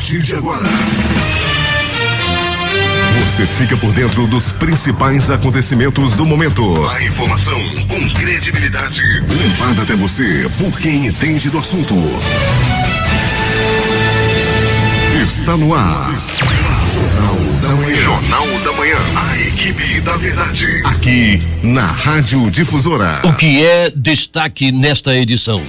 partir de agora, você fica por dentro dos principais acontecimentos do momento. A informação com credibilidade, levada até você por quem entende do assunto. Está no ar. Jornal da Manhã. Jornal da Manhã. A equipe da verdade. Aqui na Rádio Difusora. O que é destaque nesta edição?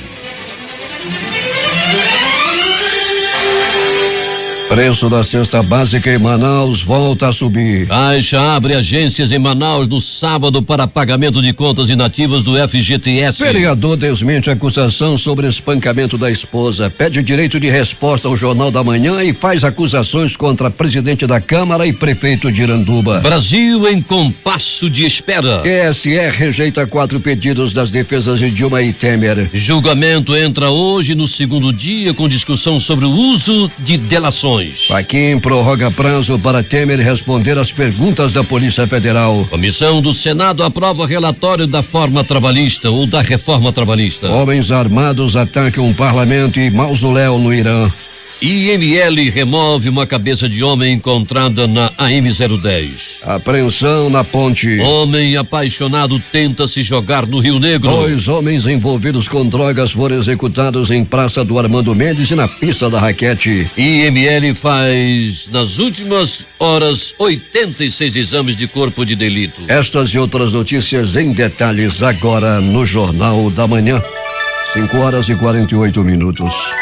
Preço da cesta básica em Manaus volta a subir. Caixa abre agências em Manaus no sábado para pagamento de contas inativas do FGTS. Vereador desmente a acusação sobre espancamento da esposa, pede direito de resposta ao Jornal da Manhã e faz acusações contra presidente da Câmara e prefeito de Iranduba. Brasil em compasso de espera. TSE rejeita 4 pedidos das defesas de Dilma e Temer. Julgamento entra hoje no segundo dia com discussão sobre o uso de delações. Faquim prorroga prazo para Temer responder às perguntas da Polícia Federal. Comissão do Senado aprova relatório da reforma trabalhista. Homens armados atacam um parlamento e mausoléu no Irã. IML remove uma cabeça de homem encontrada na AM010. Apreensão na ponte. Homem apaixonado tenta se jogar no Rio Negro. 2 homens envolvidos com drogas foram executados em Praça do Armando Mendes e na pista da raquete. IML faz, nas últimas horas, 86 exames de corpo de delito. Estas e outras notícias em detalhes agora no Jornal da Manhã. 5h48.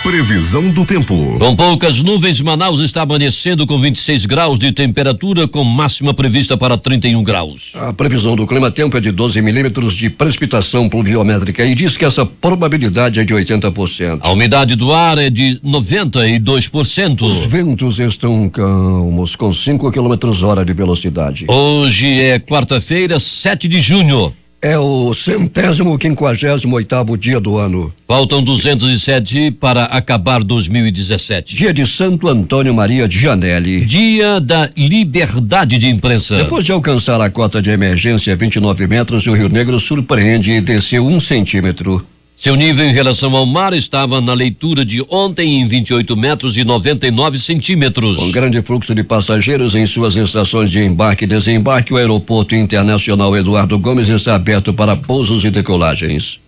Previsão do tempo. Com poucas nuvens, Manaus está amanhecendo com 26 graus de temperatura, com máxima prevista para 31 graus. A previsão do clima-tempo é de 12 milímetros de precipitação pluviométrica e diz que essa probabilidade é de 80%. A umidade do ar é de 92%. Os ventos estão calmos, com 5 km/h de velocidade. Hoje é quarta-feira, 7 de junho. É o 158º dia do ano. Faltam 207 para acabar 2017. Dia de Santo Antônio Maria de Janelli. Dia da liberdade de imprensa. Depois de alcançar a cota de emergência 29 metros, o Rio Negro surpreende e desceu 1 centímetro. Seu nível em relação ao mar estava na leitura de ontem em 28 metros e 99 centímetros. Com grande fluxo de passageiros em suas estações de embarque e desembarque, o Aeroporto Internacional Eduardo Gomes está aberto para pousos e decolagens.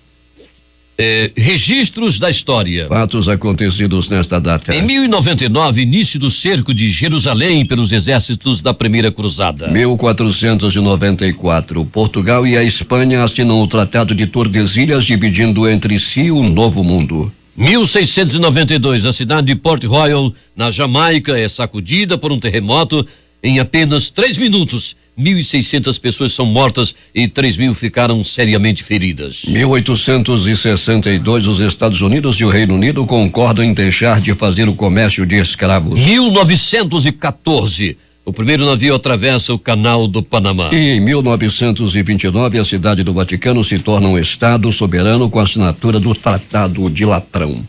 Registros da história. Fatos acontecidos nesta data. Em 1099, início do cerco de Jerusalém pelos exércitos da Primeira Cruzada. 1494, Portugal e a Espanha assinam o Tratado de Tordesilhas, dividindo entre si o Novo Mundo. 1692, a cidade de Port Royal, na Jamaica, é sacudida por um terremoto. Em apenas 3 minutos, 1.600 pessoas são mortas e 3.000 ficaram seriamente feridas. 1862, os Estados Unidos e o Reino Unido concordam em deixar de fazer o comércio de escravos. 1914, o primeiro navio atravessa o Canal do Panamá. E em 1929, a cidade do Vaticano se torna um estado soberano com a assinatura do Tratado de Latrão.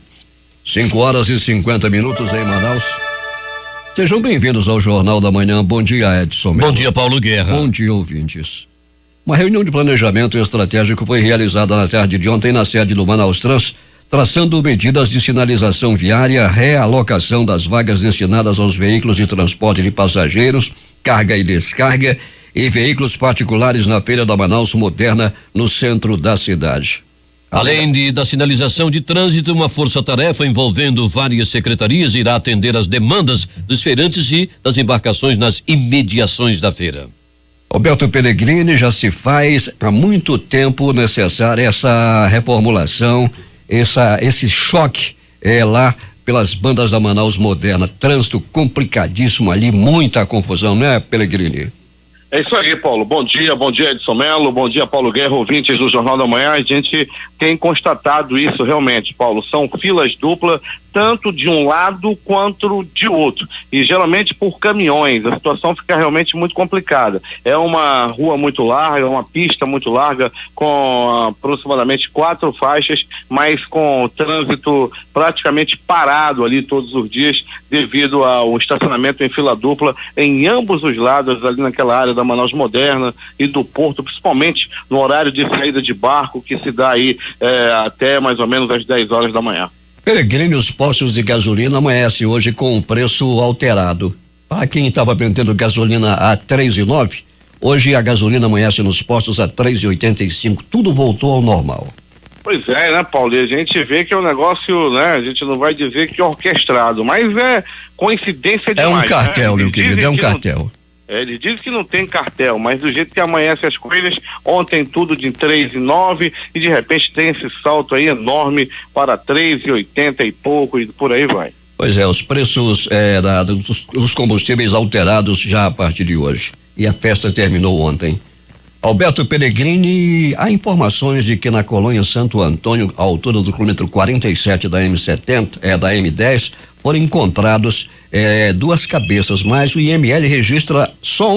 5h50 em Manaus. Sejam bem-vindos ao Jornal da Manhã. Bom dia, Edson Melo. Bom dia, Paulo Guerra. Bom dia, ouvintes. Uma reunião de planejamento estratégico foi realizada na tarde de ontem na sede do Manaus Trans, traçando medidas de sinalização viária, realocação das vagas destinadas aos veículos de transporte de passageiros, carga e descarga e veículos particulares na Feira da Manaus Moderna, no centro da cidade. Além da sinalização de trânsito, uma força-tarefa envolvendo várias secretarias irá atender às demandas dos feirantes e das embarcações nas imediações da feira. Alberto Pellegrini, já se faz há muito tempo necessária essa reformulação, esse choque lá pelas bandas da Manaus Moderna. Trânsito complicadíssimo ali, muita confusão, né, Pellegrini? É isso aí, Paulo. Bom dia Edson Melo, bom dia Paulo Guerra, ouvintes do Jornal da Manhã. A gente tem constatado isso realmente, Paulo. São filas duplas, tanto de um lado quanto de outro, e geralmente por caminhões. A situação fica realmente muito complicada. É uma rua muito larga, uma pista muito larga, com aproximadamente 4 faixas, mas com trânsito praticamente parado ali todos os dias, devido ao estacionamento em fila dupla em ambos os lados, ali naquela área da Manaus Moderna e do Porto, principalmente no horário de saída de barco, que se dá aí até mais ou menos às 10 horas da manhã. Peregrine, os postos de gasolina amanhecem hoje com um preço alterado. Para quem estava vendendo gasolina a 3,9, hoje a gasolina amanhece nos postos a 3,85. Tudo voltou ao normal. Pois é, né, Paulo? E a gente vê que é um negócio, né? A gente não vai dizer que é orquestrado, mas é coincidência demais. É um cartel, né? Meu querido, é um cartel. Eles dizem que não tem cartel, mas do jeito que amanhece as coisas, ontem tudo de 3,9 e de repente tem esse salto aí enorme para 3,80 e pouco e por aí vai. Pois é, os preços dos combustíveis alterados já a partir de hoje. E a festa terminou ontem. Alberto Peregrini, há informações de que na colônia Santo Antônio, à altura do quilômetro 47 da M70, da M10, foram encontrados duas cabeças, mas o IML registra só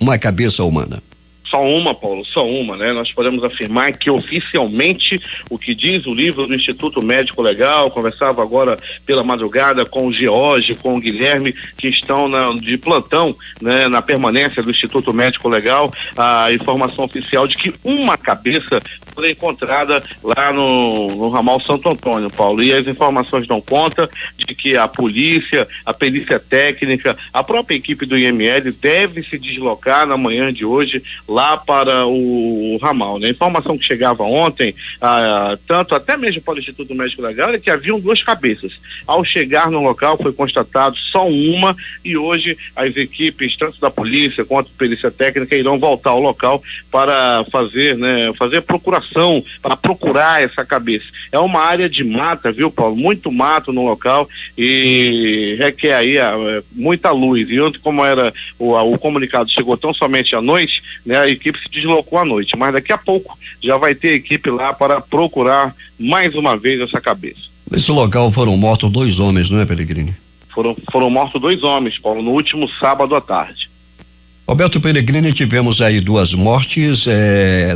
uma cabeça humana. Só uma, Paulo, só uma, né? Nós podemos afirmar que oficialmente o que diz o livro do Instituto Médico Legal, conversava agora pela madrugada com o George, com o Guilherme, que estão de plantão, né, na permanência do Instituto Médico Legal, a informação oficial de que uma cabeça foi encontrada lá no ramal Santo Antônio, Paulo, e as informações dão conta de que a polícia, a perícia técnica, a própria equipe do IML deve se deslocar na manhã de hoje lá para o ramal, né? A informação que chegava ontem, tanto até mesmo para o Instituto Médico Legal, é que haviam duas cabeças. Ao chegar no local foi constatado só uma e hoje as equipes, tanto da polícia quanto da perícia técnica, irão voltar ao local para fazer procuração, para procurar essa cabeça. É uma área de mata, viu, Paulo? Muito mato no local e requer aí muita luz. E ontem, como era o comunicado chegou tão somente à noite, né? A equipe se deslocou à noite, mas daqui a pouco já vai ter equipe lá para procurar mais uma vez essa cabeça. Nesse local foram mortos 2 homens, não é, Peregrini? Foram mortos 2 homens, Paulo, no último sábado à tarde. Alberto Peregrini, tivemos aí 2 mortes,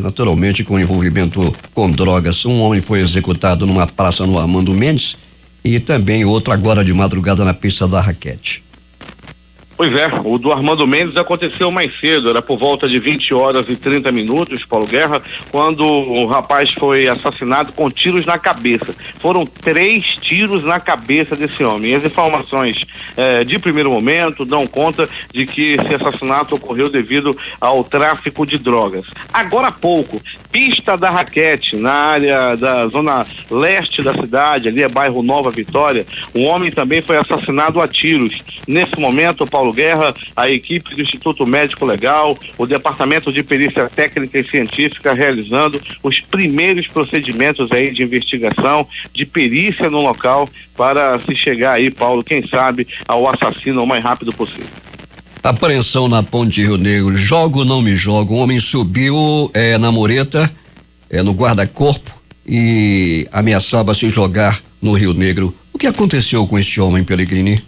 naturalmente com envolvimento com drogas. Um homem foi executado numa praça no Armando Mendes e também outro agora de madrugada na pista da raquete. Pois é, o do Armando Mendes aconteceu mais cedo, era por volta de 20h30, Paulo Guerra, quando o rapaz foi assassinado com tiros na cabeça. Foram 3 tiros na cabeça desse homem. E as informações de primeiro momento dão conta de que esse assassinato ocorreu devido ao tráfico de drogas. Agora há pouco, pista da raquete, na área da zona leste da cidade, ali é bairro Nova Vitória, um homem também foi assassinado a tiros. Nesse momento, Paulo Guerra, a equipe do Instituto Médico Legal, o Departamento de Perícia Técnica e Científica realizando os primeiros procedimentos aí de investigação, de perícia no local para se chegar aí, Paulo, quem sabe, ao assassino o mais rápido possível. Apreensão na Ponte Rio Negro, jogo ou não me jogo, um homem subiu na mureta, no guarda-corpo e ameaçava se jogar no Rio Negro. O que aconteceu com este homem, Peregrini?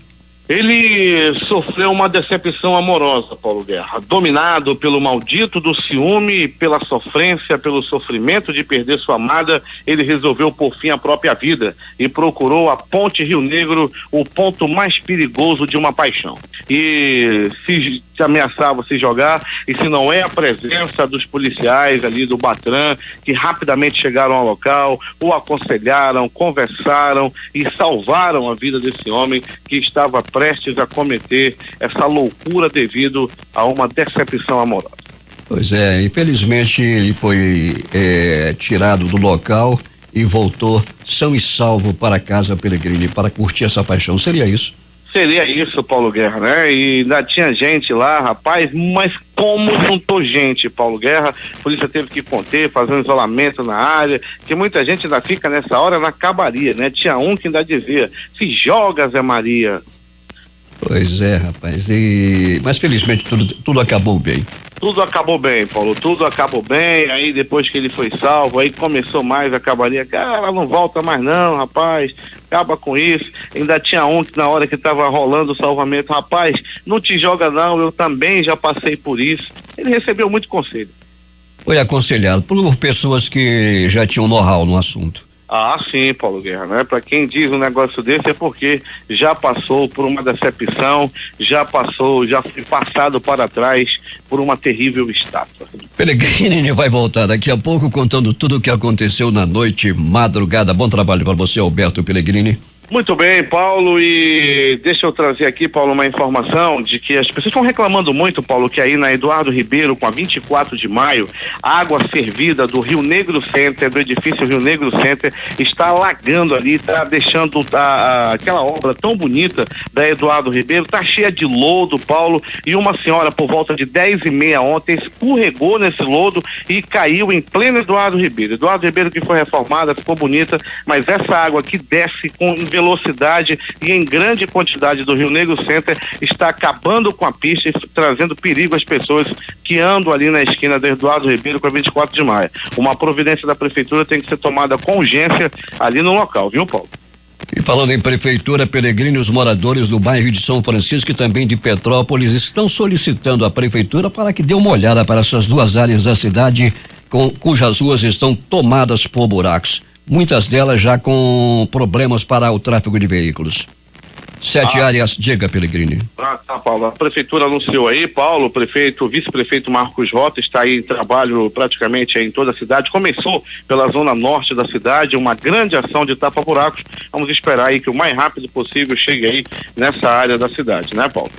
Ele sofreu uma decepção amorosa, Paulo Guerra, dominado pelo maldito do ciúme, pela sofrência, pelo sofrimento de perder sua amada, ele resolveu pôr fim à própria vida e procurou a Ponte Rio Negro, o ponto mais perigoso de uma paixão. E se ameaçava se jogar, e se não é a presença dos policiais ali do Batran, que rapidamente chegaram ao local, o aconselharam, conversaram e salvaram a vida desse homem que estava prestes a cometer essa loucura devido a uma decepção amorosa. Pois é, infelizmente ele foi tirado do local e voltou são e salvo para casa, Peregrini, para curtir essa paixão. Seria isso? Seria isso, Paulo Guerra, né? E ainda tinha gente lá, rapaz, mas como juntou gente, Paulo Guerra, a polícia teve que conter, fazer um isolamento na área, que muita gente ainda fica nessa hora na cabaria, né? Tinha um que ainda dizia, se joga, Zé Maria. Pois é, rapaz, mas felizmente tudo acabou bem. Tudo acabou bem, Paulo, tudo acabou bem, aí depois que ele foi salvo, aí começou mais a cabaria, cara, não volta mais não, rapaz, acaba com isso. Ainda tinha um que na hora que estava rolando o salvamento, rapaz, não te joga não, eu também já passei por isso. Ele recebeu muito conselho. Foi aconselhado por pessoas que já tinham know-how no assunto. Ah, sim, Paulo Guerra, né? Para quem diz um negócio desse é porque já passou por uma decepção, já foi passado para trás por uma terrível estátua. Pellegrini vai voltar daqui a pouco contando tudo o que aconteceu na noite, madrugada. Bom trabalho para você, Alberto Pellegrini. Muito bem, Paulo, e deixa eu trazer aqui, Paulo, uma informação de que as pessoas estão reclamando muito, Paulo, que aí na Eduardo Ribeiro, com a 24 de maio, a água servida do Rio Negro Center, do edifício Rio Negro Center, está alagando ali, está deixando aquela obra tão bonita da Eduardo Ribeiro, está cheia de lodo, Paulo, e uma senhora por volta de 10h30 ontem escorregou nesse lodo e caiu em pleno Eduardo Ribeiro. Eduardo Ribeiro que foi reformada, ficou bonita, mas essa água que desce com velocidade e em grande quantidade do Rio Negro Center está acabando com a pista e trazendo perigo às pessoas que andam ali na esquina do Eduardo Ribeiro com a 24 de maio. Uma providência da prefeitura tem que ser tomada com urgência ali no local, viu, Paulo? E falando em prefeitura, Pellegrini, os moradores do bairro de São Francisco e também de Petrópolis estão solicitando à prefeitura para que dê uma olhada para essas duas áreas da cidade cujas ruas estão tomadas por buracos. Muitas delas já com problemas para o tráfego de veículos. 7 áreas, diga, Pellegrini. Tá, Paulo. A prefeitura anunciou aí, Paulo, o vice-prefeito Marcos Rota está aí em trabalho praticamente em toda a cidade. Começou pela zona norte da cidade, uma grande ação de tapa-buracos. Vamos esperar aí que o mais rápido possível chegue aí nessa área da cidade, né, Paulo?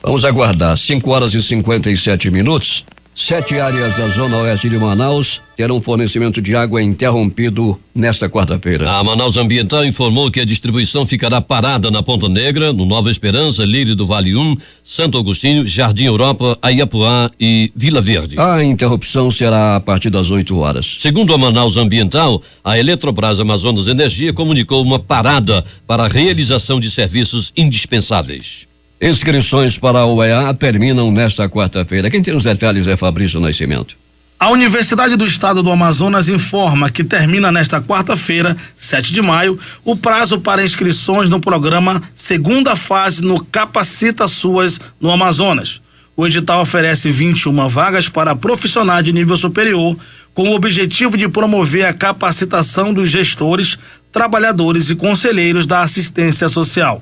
Vamos aguardar. 5h57. 7 áreas da zona oeste de Manaus terão fornecimento de água interrompido nesta quarta-feira. A Manaus Ambiental informou que a distribuição ficará parada na Ponta Negra, no Nova Esperança, Lírio do Vale 1, Santo Agostinho, Jardim Europa, Aiapuá e Vila Verde. A interrupção será a partir das 8 horas. Segundo a Manaus Ambiental, a Eletrobras Amazonas Energia comunicou uma parada para a realização de serviços indispensáveis. Inscrições para a UEA terminam nesta quarta-feira. Quem tem os detalhes é Fabrício Nascimento. A Universidade do Estado do Amazonas informa que termina nesta quarta-feira, 7 de maio, o prazo para inscrições no programa Segunda Fase no Capacita SUAS no Amazonas. O edital oferece 21 vagas para profissionais de nível superior, com o objetivo de promover a capacitação dos gestores, trabalhadores e conselheiros da assistência social.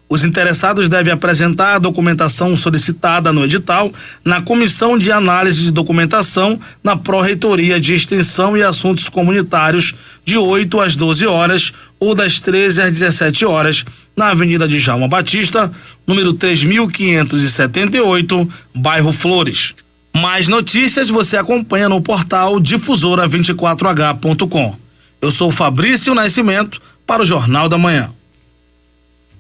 Os interessados devem apresentar a documentação solicitada no edital na Comissão de Análise de Documentação na Pró-Reitoria de Extensão e Assuntos Comunitários de 8 às 12 horas ou das 13 às 17 horas na Avenida Djalma Batista, número 3578, bairro Flores. Mais notícias você acompanha no portal difusora24h.com. Eu sou Fabrício Nascimento para o Jornal da Manhã.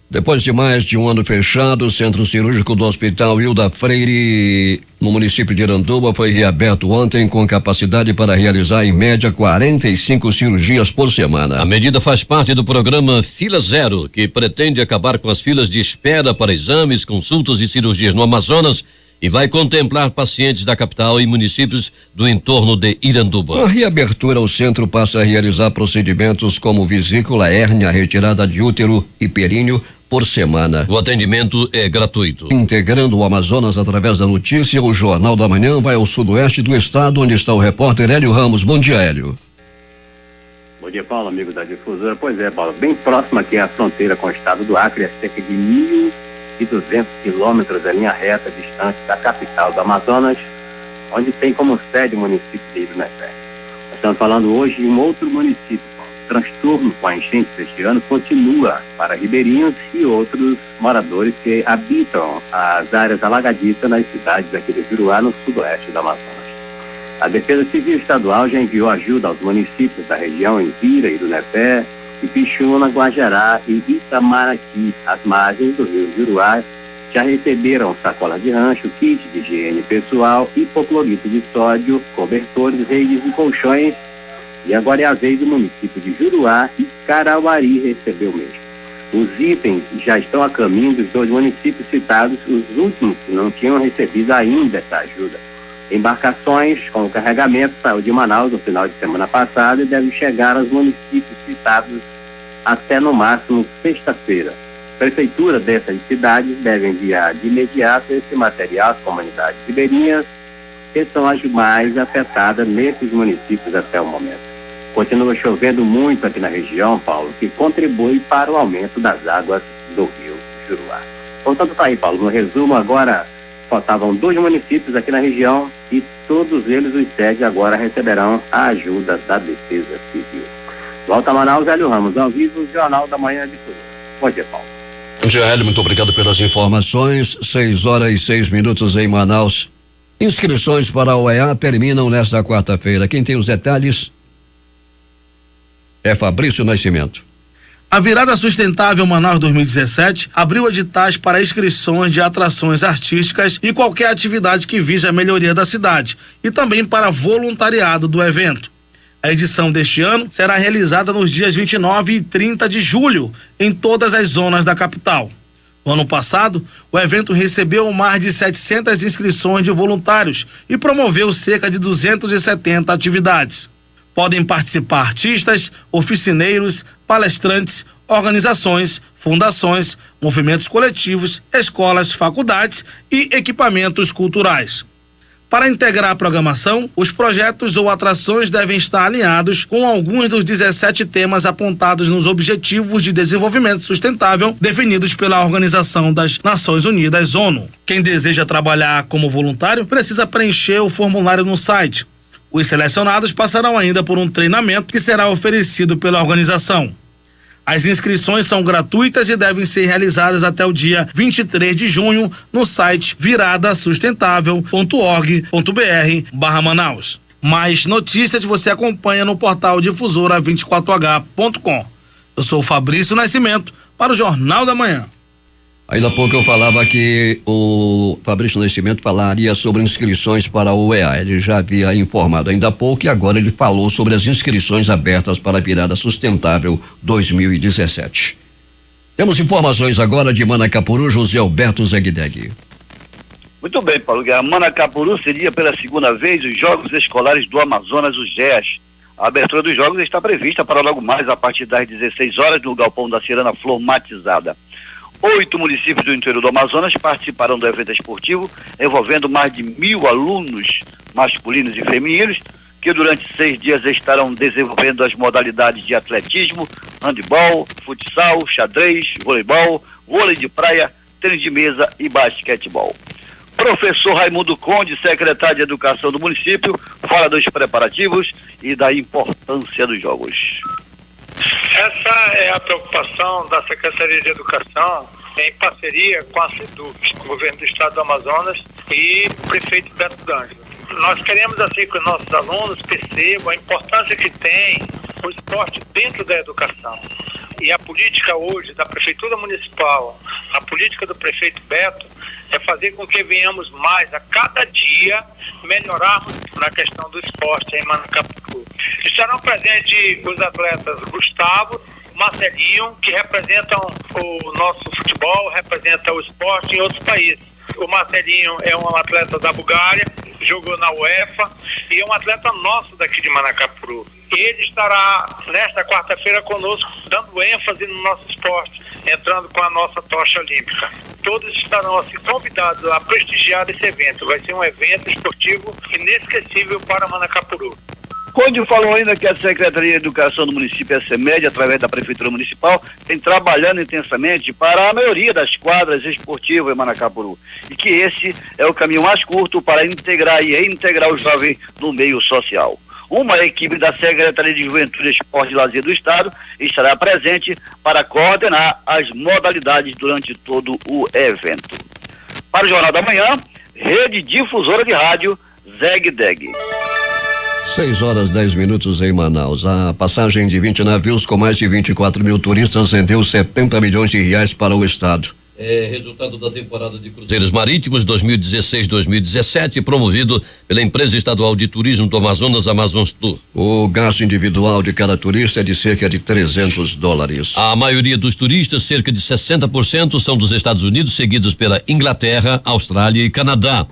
Depois de mais de um ano fechado, o Centro Cirúrgico do Hospital Hilda Freire, no município de Iranduba, foi reaberto ontem com capacidade para realizar em média 45 cirurgias por semana. A medida faz parte do programa Fila Zero, que pretende acabar com as filas de espera para exames, consultas e cirurgias no Amazonas e vai contemplar pacientes da capital e municípios do entorno de Iranduba. Com a reabertura, o centro passa a realizar procedimentos como vesícula, hérnia, retirada de útero e períneo por semana. O atendimento é gratuito. Integrando o Amazonas através da notícia, o Jornal da Manhã vai ao sudoeste do estado, onde está o repórter Hélio Ramos. Bom dia, Hélio. Bom dia, Paulo, amigo da Difusora. Pois é, Paulo, bem próximo aqui à fronteira com o estado do Acre, a cerca de 1.200 quilômetros da linha reta distante da capital do Amazonas, onde tem como sede o município de Ilunefé. Nós estamos falando hoje em um outro município. O transtorno com a enchente deste ano continua para ribeirinhos e outros moradores que habitam as áreas alagadiças nas cidades aqui de Juruá, no sudoeste do Amazonas. A Defesa Civil Estadual já enviou ajuda aos municípios da região Envira, Ilunefé, Ipixuna, Guajará e Itamaraqui. As margens do rio Juruá já receberam sacolas de rancho, kit de higiene pessoal, hipoclorito de sódio, cobertores, redes e colchões. E agora é a vez do município de Juruá e Carauari receber o mesmo. Os itens já estão a caminho dos dois municípios citados, os últimos que não tinham recebido ainda essa ajuda. Embarcações com o carregamento saiu de Manaus no final de semana passada e devem chegar aos municípios citados até no máximo sexta-feira. A prefeitura dessas cidades deve enviar de imediato esse material às comunidades ribeirinhas, que são as mais afetadas nesses municípios até o momento. Continua chovendo muito aqui na região, Paulo, que contribui para o aumento das águas do rio Juruá. Portanto, tá aí, Paulo. No resumo, agora faltavam 2 municípios aqui na região e todos eles, os 7, agora receberão a ajuda da Defesa Civil. Volta a Manaus, Hélio Ramos, ao vivo, Jornal da Manhã de Tudo. Bom dia, Paulo. Bom dia, Hélio, muito obrigado pelas informações. 6h06 em Manaus. Inscrições para a OEA terminam nesta quarta-feira. Quem tem os detalhes é Fabrício Nascimento. A Virada Sustentável Manaus 2017 abriu editais para inscrições de atrações artísticas e qualquer atividade que vise a melhoria da cidade e também para voluntariado do evento. A edição deste ano será realizada nos dias 29 e 30 de julho em todas as zonas da capital. No ano passado, o evento recebeu mais de 700 inscrições de voluntários e promoveu cerca de 270 atividades. Podem participar artistas, oficineiros, palestrantes, organizações, fundações, movimentos coletivos, escolas, faculdades e equipamentos culturais. Para integrar a programação, os projetos ou atrações devem estar alinhados com alguns dos 17 temas apontados nos Objetivos de Desenvolvimento Sustentável definidos pela Organização das Nações Unidas, ONU. Quem deseja trabalhar como voluntário precisa preencher o formulário no site. Os selecionados passarão ainda por um treinamento que será oferecido pela organização. As inscrições são gratuitas e devem ser realizadas até o dia 23 de junho no site viradasustentável.org.br/Manaus. Mais notícias você acompanha no portal difusora24h.com. Eu sou o Fabrício Nascimento para o Jornal da Manhã. Ainda há pouco eu falava que o Fabrício Nascimento falaria sobre inscrições para a UEA. Ele já havia informado ainda há pouco e agora ele falou sobre as inscrições abertas para a Virada Sustentável 2017. Temos informações agora de Manacapuru, José Alberto Zegdeg. Muito bem, Paulo Guerra. Manacapuru seria pela segunda vez os Jogos Escolares do Amazonas, os GEAS. A abertura dos Jogos está prevista para logo mais a partir das 16 horas no Galpão da Cirana Flor Matizada. 8 municípios do interior do Amazonas participarão do evento esportivo, envolvendo mais de 1.000 alunos masculinos e femininos, que durante 6 dias estarão desenvolvendo as modalidades de atletismo, handebol, futsal, xadrez, voleibol, vôlei de praia, tênis de mesa e basquetebol. Professor Raimundo Conde, secretário de Educação do município, fala dos preparativos e da importância dos jogos. Essa é a preocupação da Secretaria de Educação em parceria com a SEDUC, o Governo do Estado do Amazonas e o prefeito Beto D'Angelo. Nós queremos assim que os nossos alunos percebam a importância que tem o esporte dentro da educação. E a política hoje da Prefeitura Municipal, a política do prefeito Beto, é fazer com que venhamos mais a cada dia melhorarmos na questão do esporte em Manacapuru. Estarão presentes os atletas Gustavo, Marcelinho, que representam o nosso futebol, representam o esporte em outros países. O Marcelinho é um atleta da Bulgária, jogou na UEFA e é um atleta nosso daqui de Manacapuru. Ele estará nesta quarta-feira conosco, dando ênfase no nosso esporte, entrando com a nossa tocha olímpica. Todos estarão assim convidados a prestigiar esse evento. Vai ser um evento esportivo inesquecível para Manacapuru. Conde falou ainda que a Secretaria de Educação do município, a SEMED, através da Prefeitura Municipal, tem trabalhando intensamente para a maioria das quadras esportivas em Manacapuru. E que esse é o caminho mais curto para integrar e reintegrar o jovem no meio social. Uma equipe da Secretaria de Juventude, Esporte e Lazer do Estado estará presente para coordenar as modalidades durante todo o evento. Para o Jornal da Manhã, Rede Difusora de Rádio, Zegdeg. 6h10 em Manaus. A passagem de 20 navios com mais de 24 mil turistas rendeu 70 milhões de reais para o estado. É resultado da temporada de cruzeiros marítimos 2016-2017, promovido pela empresa estadual de turismo do Amazonas, Amazons Tour. O gasto individual de cada turista é de cerca de $300. A maioria dos turistas, cerca de 60%, são dos Estados Unidos, seguidos pela Inglaterra, Austrália e Canadá.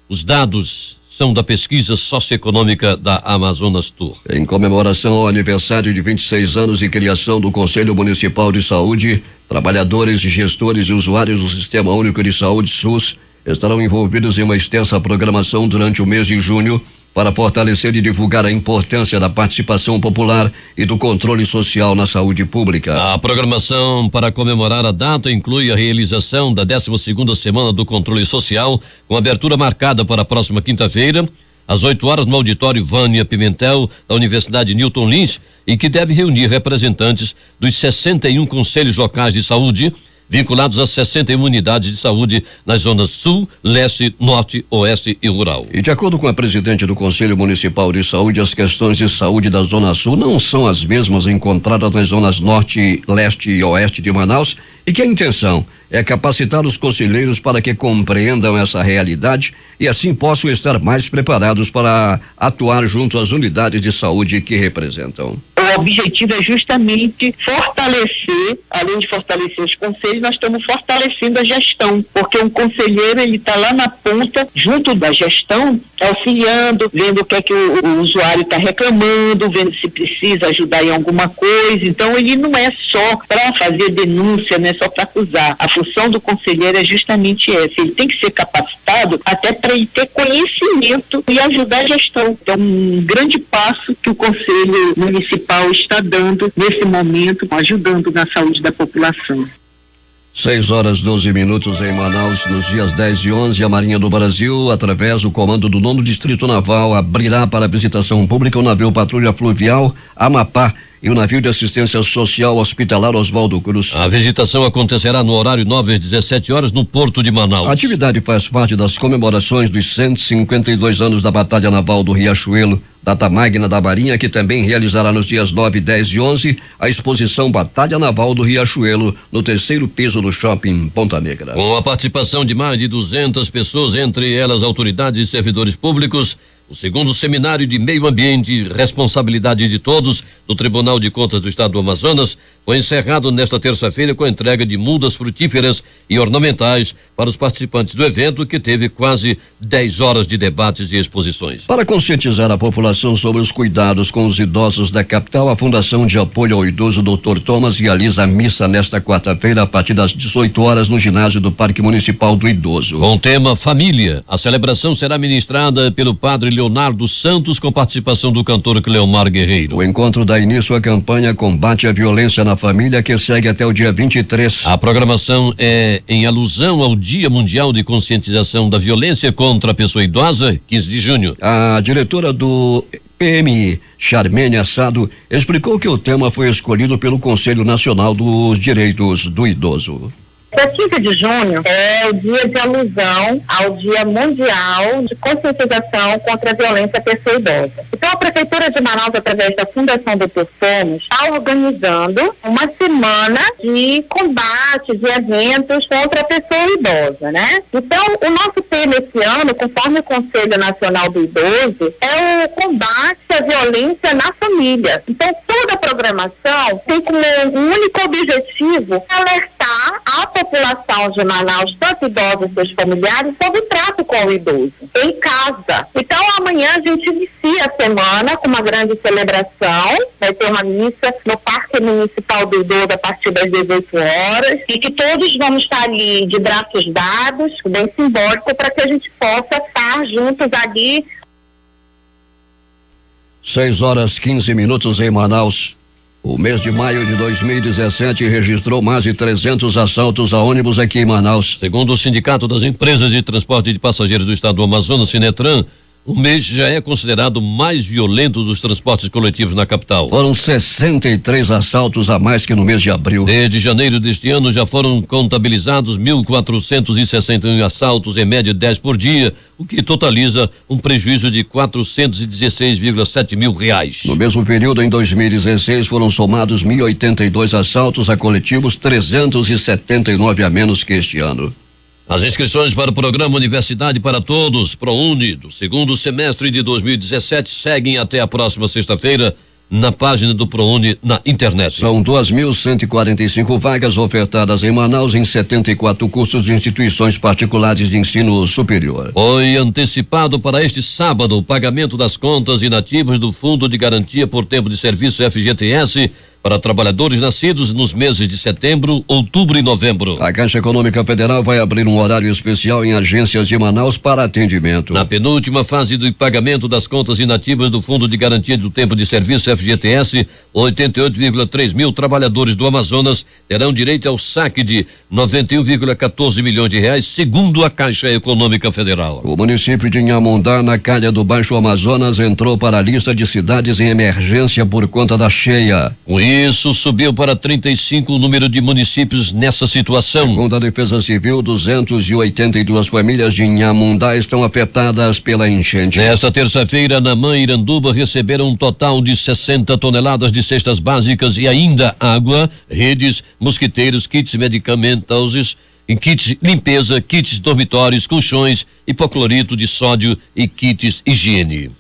Os dados são da pesquisa socioeconômica da Amazonas Tour. Em comemoração ao aniversário de 26 anos de criação do Conselho Municipal de Saúde, trabalhadores, gestores e usuários do Sistema Único de Saúde, SUS, estarão envolvidos em uma extensa programação durante o mês de junho, para fortalecer e divulgar a importância da participação popular e do controle social na saúde pública. A programação para comemorar a data inclui a realização da 12ª Semana do Controle Social, com abertura marcada para a próxima quinta-feira, às 8 horas, no auditório Vânia Pimentel, da Universidade Newton Lins, e que deve reunir representantes dos 61 conselhos locais de saúde, vinculados a 61 unidades de saúde nas zonas sul, leste, norte, oeste e rural. E de acordo com a presidente do Conselho Municipal de Saúde, as questões de saúde da zona sul não são as mesmas encontradas nas zonas norte, leste e oeste de Manaus, e que a intenção é capacitar os conselheiros para que compreendam essa realidade e assim possam estar mais preparados para atuar junto às unidades de saúde que representam. O objetivo é justamente fortalecer, além de fortalecer os conselhos, nós estamos fortalecendo a gestão, porque um conselheiro, ele está lá na ponta, junto da gestão, auxiliando, vendo o que é que o usuário está reclamando, vendo se precisa ajudar em alguma coisa. Então, ele não é só para fazer denúncia, não é só para acusar. A função do conselheiro é justamente essa, ele tem que ser capacitado até para ele ter conhecimento e ajudar a gestão. Então, um grande passo que o Conselho Municipal está dando nesse momento, ajudando na saúde da população. 6:12 em Manaus. Nos dias 10 e 11, a Marinha do Brasil, através do comando do 9º Distrito Naval, abrirá para visitação pública o navio Patrulha Fluvial Amapá e o navio de assistência social hospitalar Oswaldo Cruz. A visitação acontecerá no horário 9 às 17 horas no Porto de Manaus. A atividade faz parte das comemorações dos 152 anos da Batalha Naval do Riachuelo, data magna da Marinha, que também realizará nos dias 9, 10 e 11 a exposição Batalha Naval do Riachuelo no 3º piso do Shopping Ponta Negra. Com a participação de mais de 200 pessoas, entre elas autoridades e servidores públicos, o 2º Seminário de Meio Ambiente e Responsabilidade de Todos do Tribunal de Contas do Estado do Amazonas foi encerrado nesta terça-feira com a entrega de mudas frutíferas e ornamentais para os participantes do evento, que teve quase 10 horas de debates e exposições. Para conscientizar a população sobre os cuidados com os idosos da capital, a Fundação de Apoio ao Idoso Dr. Thomas realiza a missa nesta quarta-feira a partir das 18 horas no ginásio do Parque Municipal do Idoso. Com o tema Família, a celebração será ministrada pelo padre Leonardo Santos, com participação do cantor Cleomar Guerreiro. O encontro dá início à campanha Combate à Violência na Família, que segue até o dia 23. A programação é em alusão ao Dia Mundial de Conscientização da Violência contra a Pessoa Idosa, 15 de junho. A diretora do PMI, Charmene Assado, explicou que o tema foi escolhido pelo Conselho Nacional dos Direitos do Idoso. Dia 15 de junho é o dia de alusão ao Dia Mundial de Conscientização contra a Violência à Pessoa Idosa. Então, a Prefeitura de Manaus, através da Fundação Dr. Thomas, está organizando uma semana de combate, de eventos contra a pessoa idosa, né? Então, o nosso tema esse ano, conforme o Conselho Nacional do Idoso, é o combate à violência na família. Então, toda a programação tem como único objetivo alertar a população de Manaus, tanto idosos e seus familiares, sobre o trato com o idoso em casa. Então, amanhã a gente inicia a semana com uma grande celebração. Vai ter uma missa no Parque Municipal do Idoso a partir das 18 horas e que todos vamos estar ali de braços dados, bem simbólico, para que a gente possa estar juntos ali. 6:15 em Manaus. O mês de maio de 2017 registrou mais de 300 assaltos a ônibus aqui em Manaus. Segundo o Sindicato das Empresas de Transporte de Passageiros do Estado do Amazonas, Sinetran, o mês já é considerado o mais violento dos transportes coletivos na capital. Foram 63 assaltos a mais que no mês de abril. Desde janeiro deste ano já foram contabilizados 1.461 assaltos, em média 10 por dia, o que totaliza um prejuízo de 416,7 mil reais. No mesmo período, em 2016, foram somados 1.082 assaltos a coletivos, 379 a menos que este ano. As inscrições para o programa Universidade para Todos, ProUni, do 2º semestre de 2017, seguem até a próxima sexta-feira na página do ProUni na internet. São 2.145 vagas ofertadas em Manaus em 74 cursos de instituições particulares de ensino superior. Foi antecipado para este sábado o pagamento das contas inativas do Fundo de Garantia por Tempo de Serviço FGTS para trabalhadores nascidos nos meses de setembro, outubro e novembro. A Caixa Econômica Federal vai abrir um horário especial em agências de Manaus para atendimento. Na penúltima fase do pagamento das contas inativas do Fundo de Garantia do Tempo de Serviço FGTS, 88,3 mil trabalhadores do Amazonas terão direito ao saque de 91,14 milhões de reais, segundo a Caixa Econômica Federal. O município de Inhamundá, na calha do Baixo Amazonas, entrou para a lista de cidades em emergência por conta da cheia. Com isso, subiu para 35 o número de municípios nessa situação. Segundo a Defesa Civil, 282 famílias de Inhamundá estão afetadas pela enchente. Nesta terça-feira, Namã e Iranduba receberam um total de 60 toneladas de cestas básicas e ainda água, redes, mosquiteiros, kits medicamentosos, em kits limpeza, kits dormitórios, colchões, hipoclorito de sódio e kits higiene.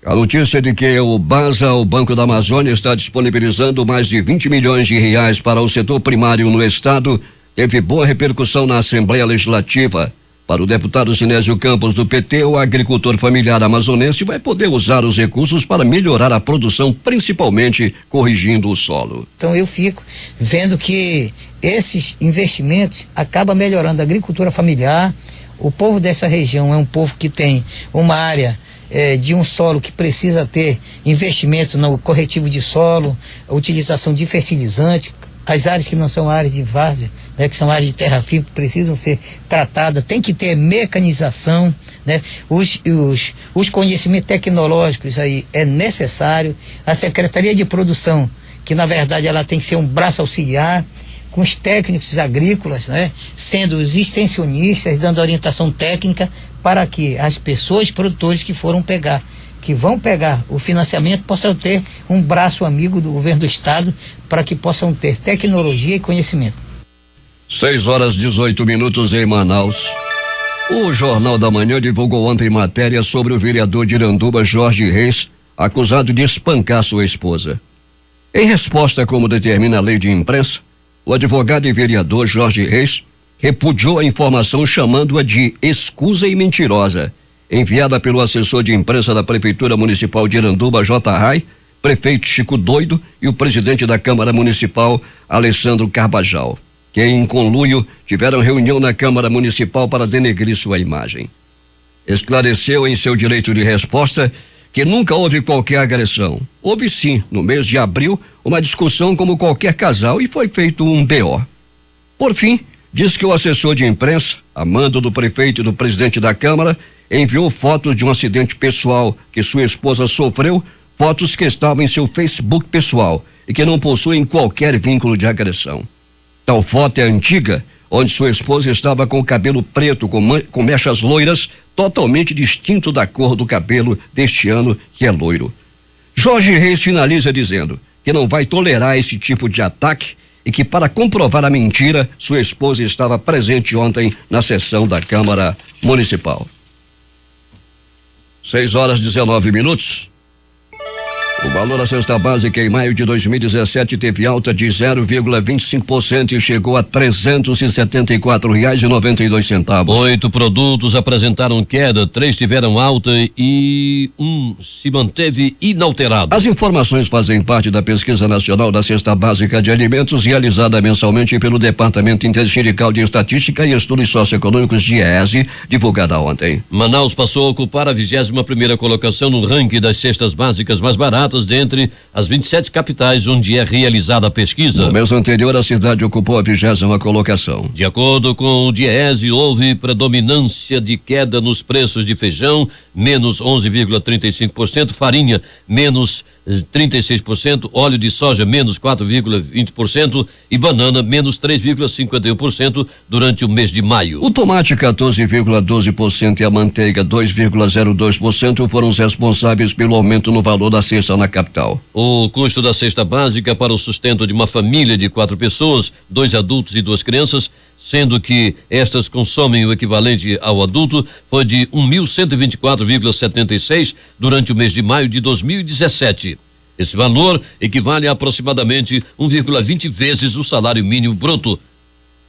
A notícia de que o BASA, o Banco da Amazônia, está disponibilizando mais de 20 milhões de reais para o setor primário no estado, teve boa repercussão na Assembleia Legislativa. Para o deputado Sinésio Campos, do PT, o agricultor familiar amazonense vai poder usar os recursos para melhorar a produção, principalmente corrigindo o solo. Então eu fico vendo que esses investimentos acabam melhorando a agricultura familiar. O povo dessa região é um povo que tem uma área de um solo que precisa ter investimentos no corretivo de solo, a utilização de fertilizantes. As áreas que não são áreas de várzea, né, que são áreas de terra firme, precisam ser tratadas, tem que ter mecanização, né? Os conhecimentos tecnológicos aí é necessário. A Secretaria de Produção, que na verdade ela tem que ser um braço auxiliar, com os técnicos agrícolas, né, sendo os extensionistas, dando orientação técnica para que as pessoas, produtores que vão pegar o financiamento, possam ter um braço amigo do governo do estado para que possam ter tecnologia e conhecimento. 6:18 em Manaus. O Jornal da Manhã divulgou ontem matéria sobre o vereador de Iranduba, Jorge Reis, acusado de espancar sua esposa. Em resposta, como determina a lei de imprensa, o advogado e vereador Jorge Reis repudiou a informação, chamando-a de escusa e mentirosa, enviada pelo assessor de imprensa da Prefeitura Municipal de Iranduba, J. Rai, prefeito Chico Doido e o presidente da Câmara Municipal, Alessandro Carbajal, que em conluio tiveram reunião na Câmara Municipal para denegrir sua imagem. Esclareceu em seu direito de resposta que nunca houve qualquer agressão. Houve sim, no mês de abril, uma discussão como qualquer casal e foi feito um BO. Por fim, diz que o assessor de imprensa, a mando do prefeito e do presidente da Câmara, enviou fotos de um acidente pessoal que sua esposa sofreu, fotos que estavam em seu Facebook pessoal e que não possuem qualquer vínculo de agressão. Tal foto é antiga, onde sua esposa estava com o cabelo preto com mechas loiras, totalmente distinto da cor do cabelo deste ano, que é loiro. Jorge Reis finaliza dizendo que não vai tolerar esse tipo de ataque e que, para comprovar a mentira, sua esposa estava presente ontem na sessão da Câmara Municipal. 6:19. O valor da cesta básica em maio de 2017 teve alta de 0,25% e chegou a R$374,92. 8 produtos apresentaram queda, 3 tiveram alta e 1 se manteve inalterado. As informações fazem parte da Pesquisa Nacional da Cesta Básica de Alimentos, realizada mensalmente pelo Departamento Intersindical de Estatística e Estudos Socioeconômicos, DIEESE, divulgada ontem. Manaus passou a ocupar a 21ª colocação no ranking das cestas básicas mais baratas dentre as 27 capitais onde é realizada a pesquisa. No mês anterior, a cidade ocupou a 20ª colocação. De acordo com o DIEESE, houve predominância de queda nos preços de feijão, menos 11,35%, farinha, menos 36%, óleo de soja, menos 4,20% e banana, menos 3,51% durante o mês de maio. O tomate, 14,12% e a manteiga, 2,02% foram os responsáveis pelo aumento no valor da cesta na capital. O custo da cesta básica para o sustento de uma família de 4 pessoas, 2 adultos e 2 crianças, sendo que estas consomem o equivalente ao adulto, foi de 1.124,76 durante o mês de maio de 2017. Esse valor equivale a aproximadamente 1,20 vezes o salário mínimo bruto,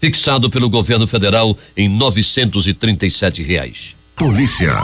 fixado pelo governo federal em R$937. Polícia.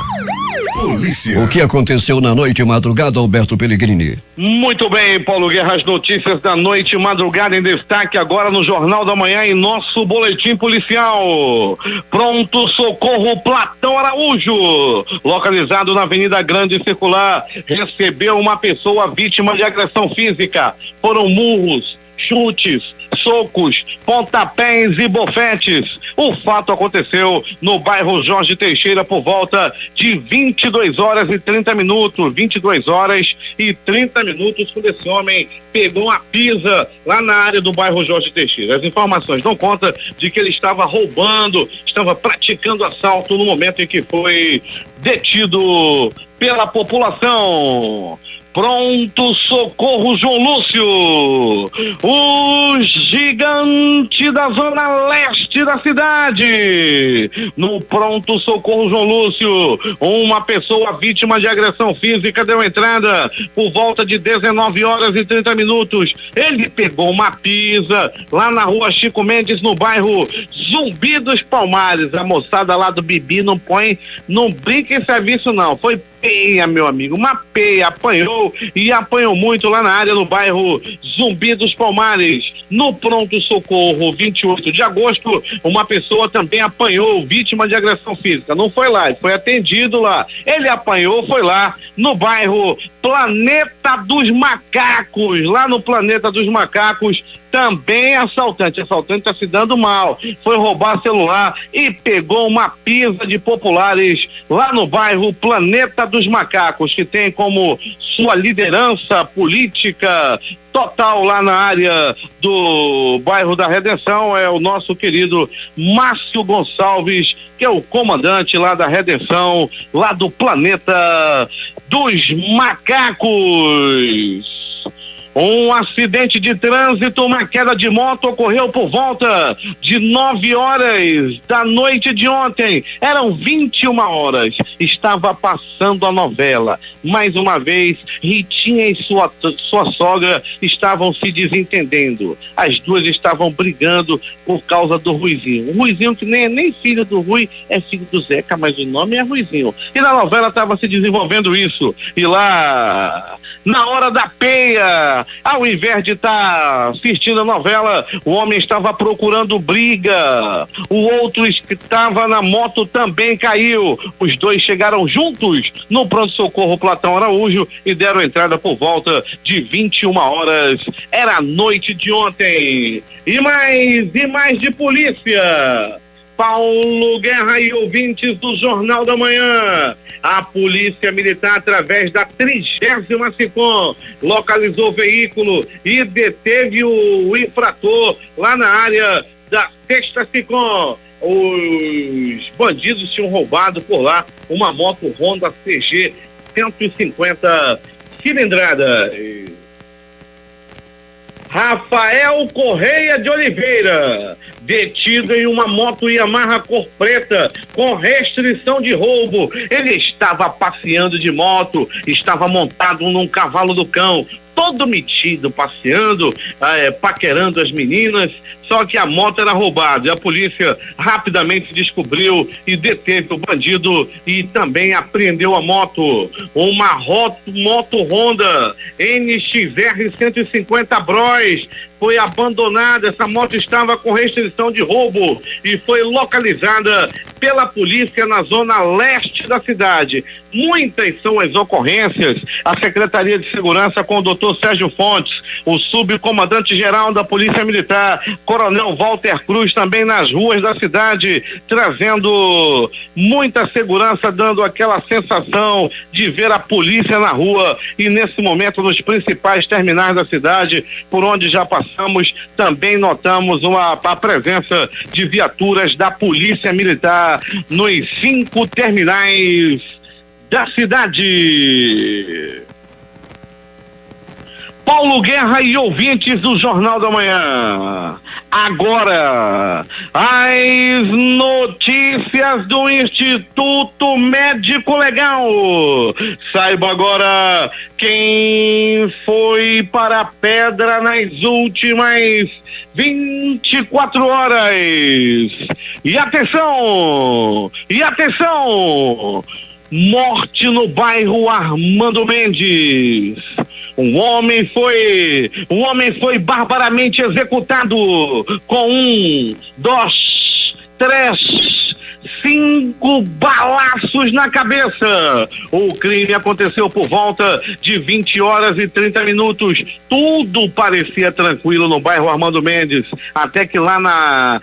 Polícia. O que aconteceu na noite e madrugada, Alberto Pellegrini? Muito bem, Paulo Guerra, as notícias da noite e madrugada em destaque agora no Jornal da Manhã em nosso boletim policial. Pronto socorro Platão Araújo, localizado na Avenida Grande Circular, recebeu uma pessoa vítima de agressão física. Foram murros, chutes, socos, pontapés e bofetes. O fato aconteceu no bairro Jorge Teixeira por volta de 22 horas e 30 minutos. 22 horas e 30 minutos, quando esse homem pegou a pisa lá na área do bairro Jorge Teixeira. As informações dão conta de que ele estava roubando, estava praticando assalto no momento em que foi detido pela população. Pronto socorro João Lúcio, o gigante da zona leste da cidade. No pronto socorro João Lúcio, uma pessoa vítima de agressão física deu entrada por volta de 19 horas e 30 minutos. Ele pegou uma pisa lá na rua Chico Mendes, no bairro Zumbi dos Palmares. A moçada lá do Bibi não brinca em serviço não, foi peia, meu amigo, uma peia, apanhou e apanhou muito lá na área do bairro Zumbi dos Palmares. No pronto socorro 28 de agosto, uma pessoa também apanhou, vítima de agressão física, não foi lá, ele foi atendido lá, ele apanhou, foi lá no bairro Planeta dos Macacos, lá no Planeta dos Macacos, também assaltante está se dando mal, foi roubar celular e pegou uma pisa de populares lá no bairro Planeta dos Macacos, que tem como sua liderança política total lá na área do bairro da Redenção é o nosso querido Márcio Gonçalves, que é o comandante lá da Redenção, lá do Planeta dos Macacos. Um acidente de trânsito, uma queda de moto ocorreu por volta de 9 horas da noite de ontem. Eram 21 horas. Estava passando a novela. Mais uma vez, Ritinha e sua sogra estavam se desentendendo. As duas estavam brigando por causa do Ruizinho. O Ruizinho, que nem filho do Rui, é filho do Zeca, mas o nome é Ruizinho. E na novela estava se desenvolvendo isso. E lá, na hora da peia, ao invés de estar assistindo a novela, o homem estava procurando briga. O outro que estava na moto também caiu. Os dois chegaram juntos no pronto-socorro Platão Araújo e deram entrada por volta de 21 horas. Era a noite de ontem. E mais de polícia. Paulo Guerra e ouvintes do Jornal da Manhã. A Polícia Militar, através da 30ª SICOM, localizou o veículo e deteve o infrator lá na área da 6ª SICOM. Os bandidos tinham roubado por lá uma moto Honda CG 150 cilindrada. Rafael Correia de Oliveira, detido em uma moto Yamaha cor preta com restrição de roubo. Ele estava passeando de moto, estava montado num cavalo do cão, todo metido, passeando, paquerando as meninas, só que a moto era roubada. E a polícia rapidamente descobriu e deteve o bandido e também apreendeu a moto. Uma moto Honda NXR 150 Bros foi abandonada. Essa moto estava com restrição de roubo e foi localizada pela polícia na zona leste da cidade. Muitas são as ocorrências. A Secretaria de Segurança, com o Dr. Sérgio Fontes, o subcomandante-geral da Polícia Militar, Coronel Walter Cruz, também nas ruas da cidade, trazendo muita segurança, dando aquela sensação de ver a polícia na rua. E nesse momento, nos principais terminais da cidade, por onde já passamos, também notamos a presença de viaturas da Polícia Militar nos 5 terminais da cidade. Paulo Guerra e ouvintes do Jornal da Manhã. Agora, as notícias do Instituto Médico Legal. Saiba agora quem foi para a pedra nas últimas 24 horas. E atenção! Morte no bairro Armando Mendes. Um homem foi barbaramente executado com 1, 2, 3, 5 balaços na cabeça. O crime aconteceu por volta de 20h30. Tudo parecia tranquilo no bairro Armando Mendes, até que lá na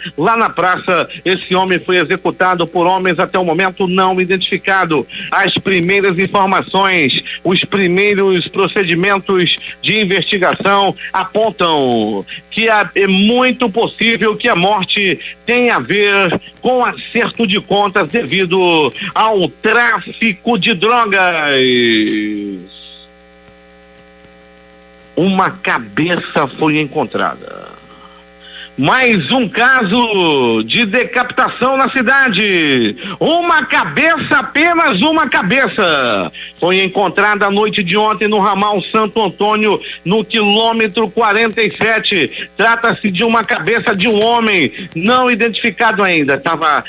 praça, esse homem foi executado por homens até o momento não identificado. As primeiras informações, os primeiros procedimentos de investigação apontam que é muito possível que a morte tenha a ver com acerto de contas devido ao tráfico de drogas. Uma cabeça foi encontrada. Mais um caso de decapitação na cidade. Uma cabeça, apenas uma cabeça, foi encontrada à noite de ontem no ramal Santo Antônio, no quilômetro 47. Trata-se de uma cabeça de um homem não identificado ainda. Estava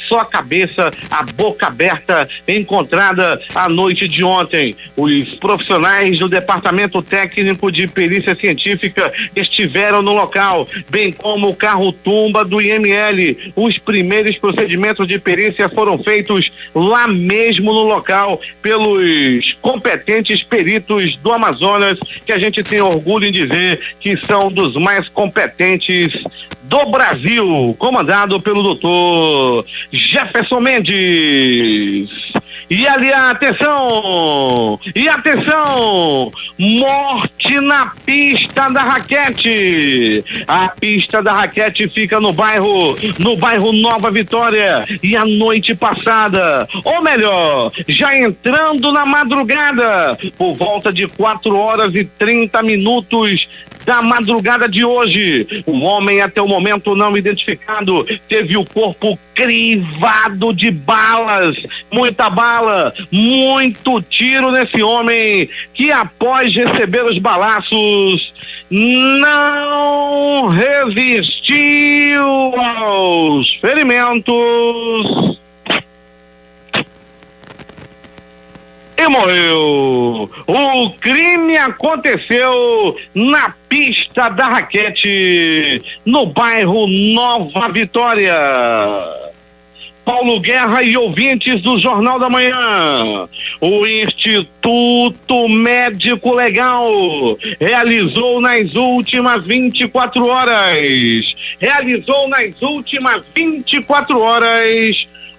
só a cabeça, a boca aberta, encontrada à noite de ontem. Os profissionais do Departamento Técnico de Perícia Científica estiveram no local, bem como o carro-tumba do IML. Os primeiros procedimentos de perícia foram feitos lá mesmo no local pelos competentes peritos do Amazonas, que a gente tem orgulho em dizer que são dos mais competentes do Brasil, comandado pelo doutor Jefferson Mendes. E ali, atenção, morte na pista da raquete. A pista da raquete fica no bairro Nova Vitória, e a noite passada, ou melhor, já entrando na madrugada, por volta de 4h30 da madrugada de hoje, um homem até o momento não identificado teve o corpo crivado de balas, muita bala, muito tiro nesse homem, que após receber os balaços não resistiu aos ferimentos e morreu. O crime aconteceu na pista da raquete, no bairro Nova Vitória. Paulo Guerra e ouvintes do Jornal da Manhã, o Instituto Médico Legal realizou nas últimas 24 horas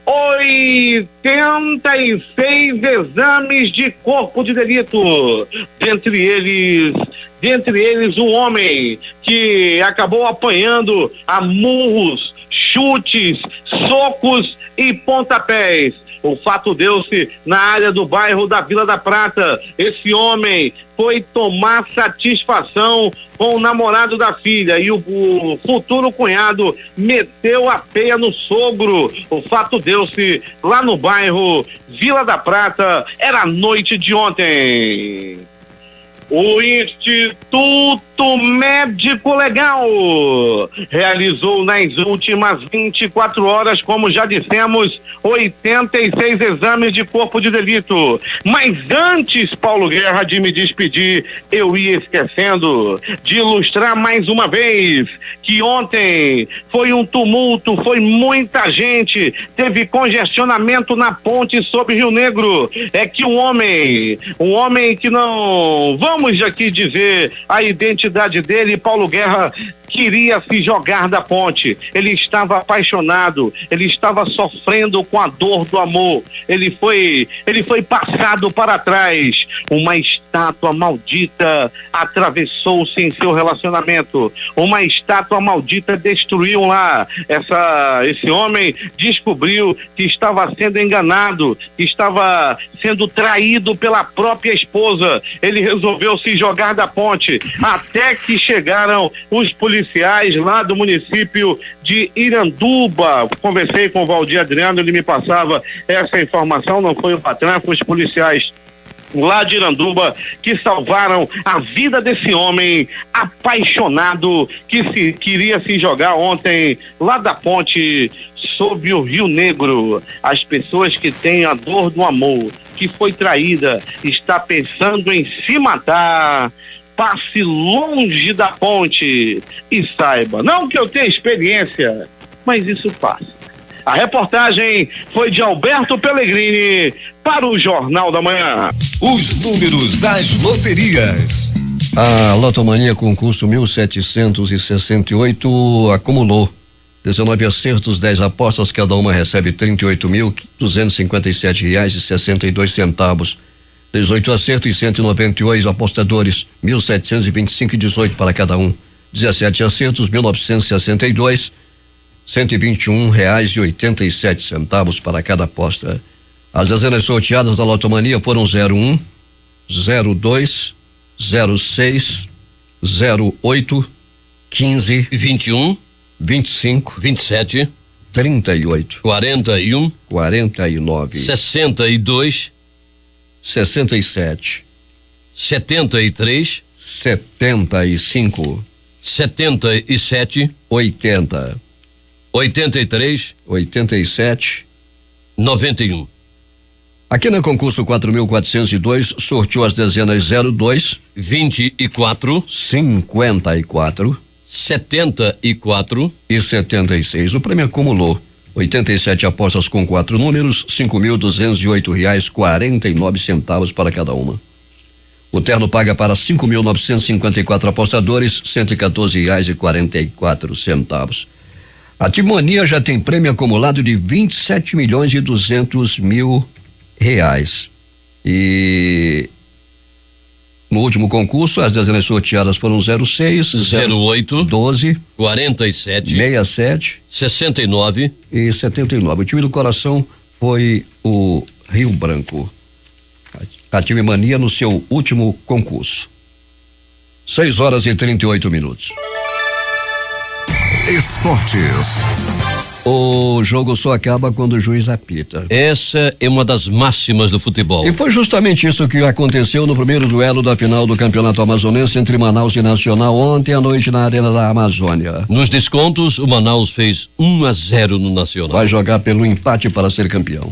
86 exames de corpo de delito, dentre eles um homem que acabou apanhando a murros, chutes, socos e pontapés. O fato deu-se na área do bairro da Vila da Prata. Esse homem foi tomar satisfação com o namorado da filha e o futuro cunhado meteu a peia no sogro. O fato deu-se lá no bairro Vila da Prata, era a noite de ontem. O Instituto Médico Legal realizou nas últimas 24 horas, como já dissemos, 86 exames de corpo de delito. Mas antes, Paulo Guerra, de me despedir, eu ia esquecendo de ilustrar mais uma vez que ontem foi um tumulto, foi muita gente, teve congestionamento na ponte sobre Rio Negro. É que um homem que não vamos aqui dizer a identidade dele, Paulo Guerra, queria se jogar da ponte. Ele estava apaixonado, ele estava sofrendo com a dor do amor. Ele foi passado para trás. Uma estátua maldita atravessou-se em seu relacionamento. Uma estátua maldita destruiu lá. Esse homem descobriu que estava sendo enganado, que estava sendo traído pela própria esposa. Ele resolveu se jogar da ponte, até que chegaram os policiais lá do município de Iranduba. Conversei com o Valdir Adriano, ele me passava essa informação, não foi o patrão, foi os policiais lá de Iranduba, que salvaram a vida desse homem apaixonado que queria se jogar ontem lá da ponte sob o Rio Negro. As pessoas que têm a dor do amor, que foi traída, está pensando em se matar, passe longe da ponte e saiba, não que eu tenha experiência, mas isso passa. A reportagem foi de Alberto Pellegrini para o Jornal da Manhã. Os números das loterias. A Lotomania concurso 1768 acumulou 19 acertos, 10 apostas, cada uma recebe R$38.257,62. 18 acertos e 198 apostadores, 1.725,18 para cada um. 17 acertos, 1.962, R$121,87 para cada aposta. As dezenas sorteadas da Lotomania foram 01, 02, 06, 08, 15, 21, 25, 27, 38, 41, 49, 62, 67, 73, 75, 77, 80, 83, 87, 91. Aqui no concurso 4.402 sorteou as dezenas 02, 24, 54, 74 e 76. O prêmio acumulou 87 apostas com 4 números, R$5.208,49 para cada uma. O terno paga para 5.954 apostadores, R$114,44. A Timania já tem prêmio acumulado de R$27.200.000. E no último concurso, as dezenas sorteadas foram 06, 08, 12, 47, 67, 69 e 79. O time do coração foi o Rio Branco. A Time Mania no seu último concurso. 6h38. Esportes. O jogo só acaba quando o juiz apita. Essa é uma das máximas do futebol. E foi justamente isso que aconteceu no primeiro duelo da final do Campeonato Amazonense entre Manaus e Nacional ontem à noite na Arena da Amazônia. Nos descontos, o Manaus fez 1-0 no Nacional. Vai jogar pelo empate para ser campeão.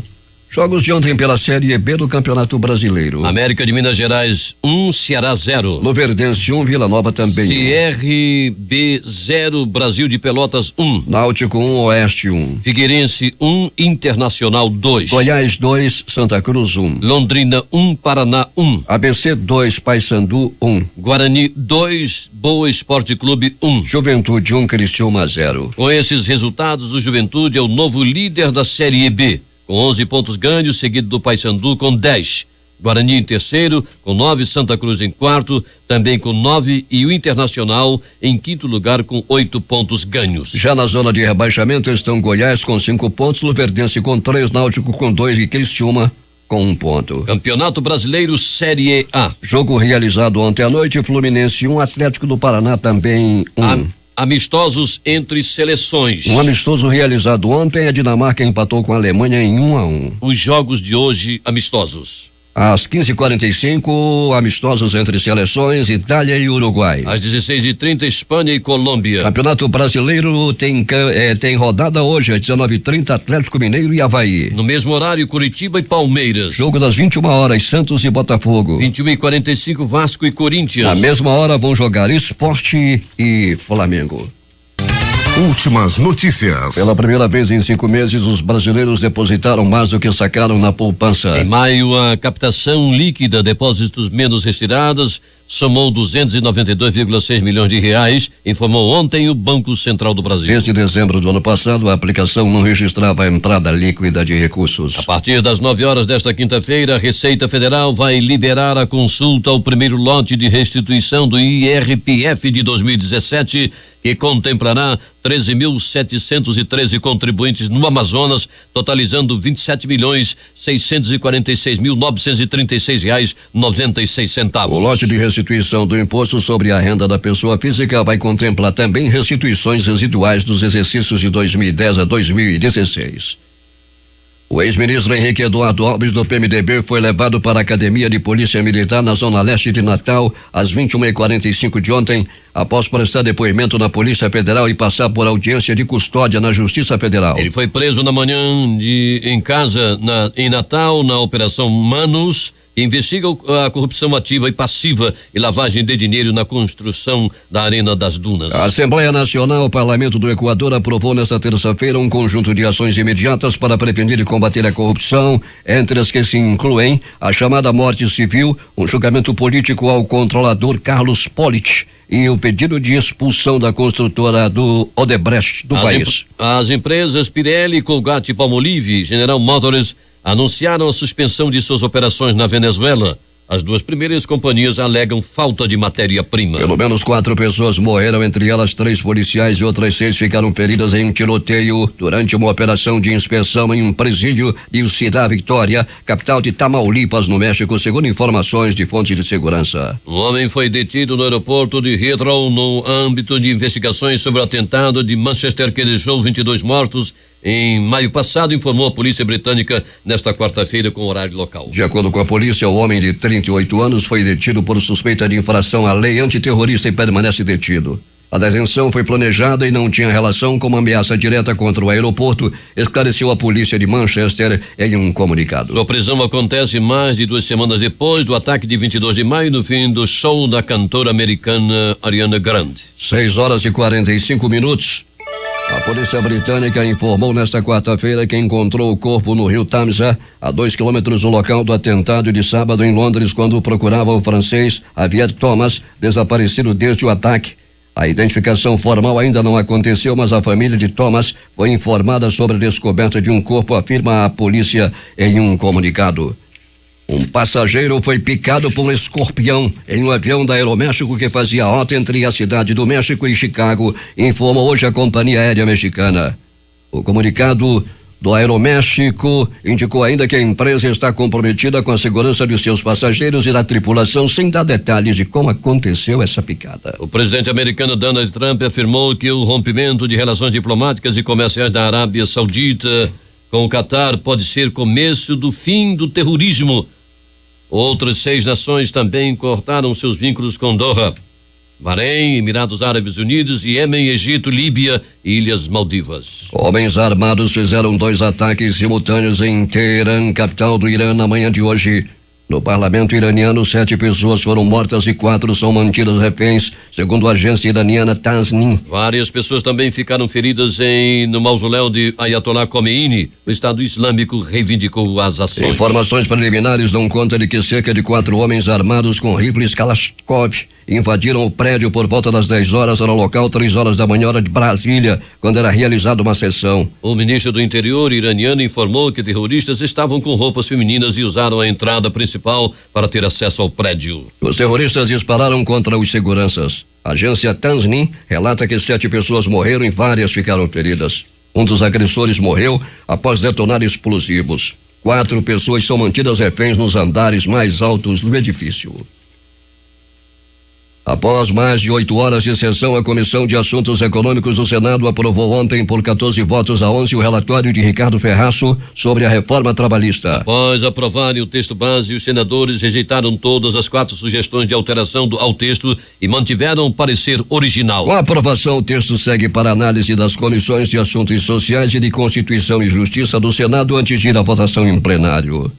Jogos de ontem pela Série B do Campeonato Brasileiro. América de Minas Gerais 1, Ceará 0. Luverdense 1, Vila Nova também. CRB 0, Brasil de Pelotas 1. Náutico 1, Oeste 1. Figueirense 1, Internacional 2. Goiás 2, Santa Cruz 1. Londrina 1, Paraná 1. ABC 2, Paysandu 1. Guarani 2, Boa Esporte Clube 1. Juventude 1, Criciúma 0. Com esses resultados, o Juventude é o novo líder da Série B, com 11 pontos ganhos, seguido do Paysandu com 10. Guarani em terceiro, com 9, Santa Cruz em quarto, também com 9, e o Internacional em quinto lugar com 8 pontos ganhos. Já na zona de rebaixamento estão Goiás com 5 pontos, Luverdense com 3, Náutico com 2 e Criciúma com 1 ponto. Campeonato Brasileiro Série A. Jogo realizado ontem à noite, Fluminense 1, Atlético do Paraná também 1. Amistosos entre seleções. Um amistoso realizado ontem, a Dinamarca empatou com a Alemanha em 1-1. Os jogos de hoje amistosos. Às 15h45, amistosos entre seleções, Itália e Uruguai. Às 16h30, Espanha e Colômbia. Campeonato Brasileiro tem rodada hoje, às 19h30, Atlético Mineiro e Avaí. No mesmo horário, Curitiba e Palmeiras. Jogo das 21h, Santos e Botafogo. 21h45, Vasco e Corinthians. Na mesma hora vão jogar Sport e Flamengo. Últimas notícias. Pela primeira vez em 5 meses, os brasileiros depositaram mais do que sacaram na poupança. Em maio, a captação líquida, depósitos menos retirados, somou 292,6 milhões de reais, informou ontem o Banco Central do Brasil. Desde dezembro do ano passado, a aplicação não registrava a entrada líquida de recursos. A partir das 9h desta quinta-feira, a Receita Federal vai liberar a consulta ao primeiro lote de restituição do IRPF de 2017, que contemplará 13.713 contribuintes no Amazonas, totalizando 27.646.936 reais 96 centavos. O lote de restituição do imposto sobre a renda da pessoa física vai contemplar também restituições residuais dos exercícios de 2010 a 2016. O ex-ministro Henrique Eduardo Alves, do PMDB, foi levado para a Academia de Polícia Militar na Zona Leste de Natal às 21h45 de ontem, após prestar depoimento na Polícia Federal e passar por audiência de custódia na Justiça Federal. Ele foi preso na manhã em casa em Natal, na Operação Manos, que investiga a corrupção ativa e passiva e lavagem de dinheiro na construção da Arena das Dunas. A Assembleia Nacional, o Parlamento do Equador, aprovou nesta terça-feira um conjunto de ações imediatas para prevenir e combater a corrupção, entre as que se incluem a chamada morte civil, um julgamento político ao controlador Carlos Pollitt e o pedido de expulsão da construtora do Odebrecht do país. As empresas Pirelli, Colgate, Palmolive e General Motors anunciaram a suspensão de suas operações na Venezuela. As duas primeiras companhias alegam falta de matéria-prima. Pelo menos 4 pessoas morreram, entre elas 3 policiais e outras 6 ficaram feridas em um tiroteio durante uma operação de inspeção em um presídio de Ciudad Victoria, capital de Tamaulipas, no México, segundo informações de fontes de segurança. Um homem foi detido no aeroporto de Heathrow no âmbito de investigações sobre o atentado de Manchester que deixou 22 mortos em maio passado, informou a polícia britânica nesta quarta-feira com horário local. De acordo com a polícia, o homem de 38 anos foi detido por suspeita de infração à lei antiterrorista e permanece detido. A detenção foi planejada e não tinha relação com uma ameaça direta contra o aeroporto, esclareceu a polícia de Manchester em um comunicado. Sua prisão acontece mais de 2 semanas depois do ataque de 22 de maio, no fim do show da cantora americana Ariana Grande. 6h45. A polícia britânica informou nesta quarta-feira que encontrou o corpo no rio Tamsa, a 2 quilômetros do local do atentado de sábado em Londres, quando procurava o francês Javier Thomas, desaparecido desde o ataque. A identificação formal ainda não aconteceu, mas a família de Thomas foi informada sobre a descoberta de um corpo, afirma a polícia em um comunicado. Um passageiro foi picado por um escorpião em um avião da Aeroméxico que fazia rota entre a cidade do México e Chicago, informou hoje a companhia aérea mexicana. O comunicado do Aeroméxico indicou ainda que a empresa está comprometida com a segurança de seus passageiros e da tripulação, sem dar detalhes de como aconteceu essa picada. O presidente americano Donald Trump afirmou que o rompimento de relações diplomáticas e comerciais da Arábia Saudita com o Catar pode ser começo do fim do terrorismo. Outras 6 nações também cortaram seus vínculos com Doha: Bahrein, Emirados Árabes Unidos, Iêmen, Egito, Líbia e Ilhas Maldivas. Homens armados fizeram 2 ataques simultâneos em Teherã, capital do Irã, na manhã de hoje. No parlamento iraniano, 7 pessoas foram mortas e 4 são mantidas reféns, segundo a agência iraniana Tasnim. Várias pessoas também ficaram feridas no mausoléu de Ayatollah Khomeini. O Estado Islâmico reivindicou as ações. Informações preliminares dão conta de que cerca de 4 homens armados com rifles Kalashnikov invadiram o prédio por volta das 10 horas, no local 3 horas da manhã, hora de Brasília, quando era realizada uma sessão. O ministro do Interior iraniano informou que terroristas estavam com roupas femininas e usaram a entrada principal para ter acesso ao prédio. Os terroristas dispararam contra os seguranças. A agência Tasnim relata que 7 pessoas morreram e várias ficaram feridas. Um dos agressores morreu após detonar explosivos. 4 pessoas são mantidas reféns nos andares mais altos do edifício. Após mais de 8 horas de sessão, a Comissão de Assuntos Econômicos do Senado aprovou ontem por 14 votos a 11 o relatório de Ricardo Ferraço sobre a reforma trabalhista. Após aprovarem o texto base, os senadores rejeitaram todas as 4 sugestões de alteração ao texto e mantiveram o parecer original. Com a aprovação, o texto segue para análise das Comissões de Assuntos Sociais e de Constituição e Justiça do Senado antes de ir à votação em plenário.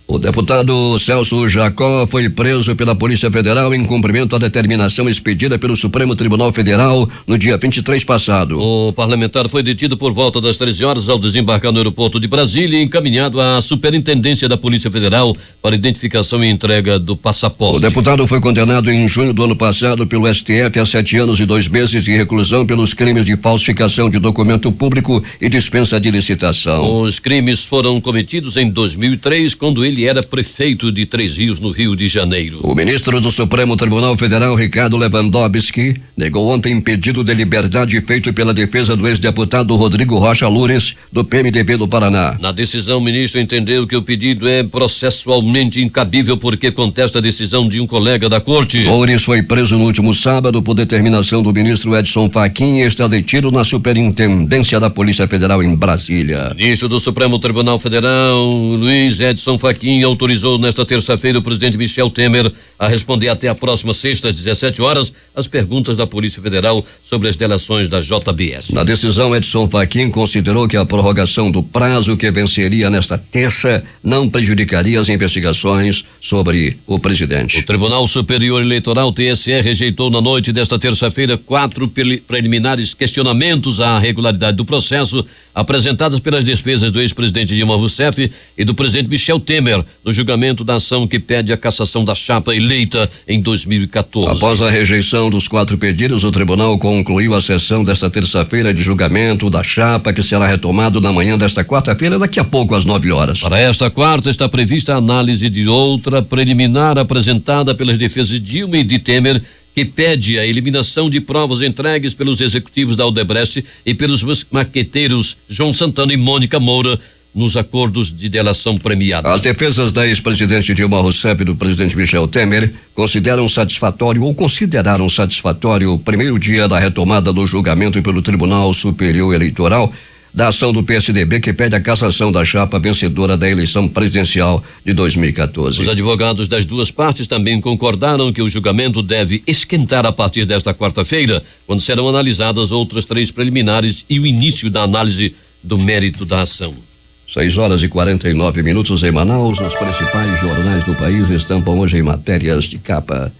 O deputado Celso Jacó foi preso pela Polícia Federal em cumprimento à determinação expedida pelo Supremo Tribunal Federal no dia 23 passado. O parlamentar foi detido por volta das 13 horas ao desembarcar no aeroporto de Brasília e encaminhado à Superintendência da Polícia Federal para identificação e entrega do passaporte. O deputado foi condenado em junho do ano passado pelo STF a 7 anos e 2 meses de reclusão pelos crimes de falsificação de documento público e dispensa de licitação. Os crimes foram cometidos em 2003, quando ele ele era prefeito de Três Rios, no Rio de Janeiro. O ministro do Supremo Tribunal Federal, Ricardo Lewandowski, negou ontem pedido de liberdade feito pela defesa do ex-deputado Rodrigo Rocha Loures, do PMDB do Paraná. Na decisão, o ministro entendeu que o pedido é processualmente incabível porque contesta a decisão de um colega da corte. Loures foi preso no último sábado por determinação do ministro Edson Fachin e está detido na Superintendência da Polícia Federal em Brasília. O ministro do Supremo Tribunal Federal, Luiz Edson Fachin, autorizou nesta terça-feira o presidente Michel Temer a responder até a próxima sexta, às 17 horas, as perguntas da Polícia Federal sobre as delações da JBS. Na decisão, Edson Fachin considerou que a prorrogação do prazo que venceria nesta terça não prejudicaria as investigações sobre o presidente. O Tribunal Superior Eleitoral, TSE, rejeitou na noite desta terça-feira 4 preliminares questionamentos à regularidade do processo apresentadas pelas defesas do ex-presidente Dilma Rousseff e do presidente Michel Temer no julgamento da ação que pede a cassação da chapa eleita em 2014. Após a rejeição dos 4 pedidos, o tribunal concluiu a sessão desta terça-feira de julgamento da chapa, que será retomado na manhã desta quarta-feira, daqui a pouco às 9 horas. Para esta quarta está prevista a análise de outra preliminar apresentada pelas defesas de Dilma e de Temer, que pede a eliminação de provas entregues pelos executivos da Odebrecht e pelos maqueteiros João Santana e Mônica Moura nos acordos de delação premiada. As defesas da ex-presidente Dilma Rousseff e do presidente Michel Temer consideraram satisfatório o primeiro dia da retomada do julgamento pelo Tribunal Superior Eleitoral da ação do PSDB que pede a cassação da chapa vencedora da eleição presidencial de 2014. Os advogados das duas partes também concordaram que o julgamento deve esquentar a partir desta quarta-feira, quando serão analisadas outras 3 preliminares e o início da análise do mérito da ação. 6h49 em Manaus. Os principais jornais do país estampam hoje em matérias de capa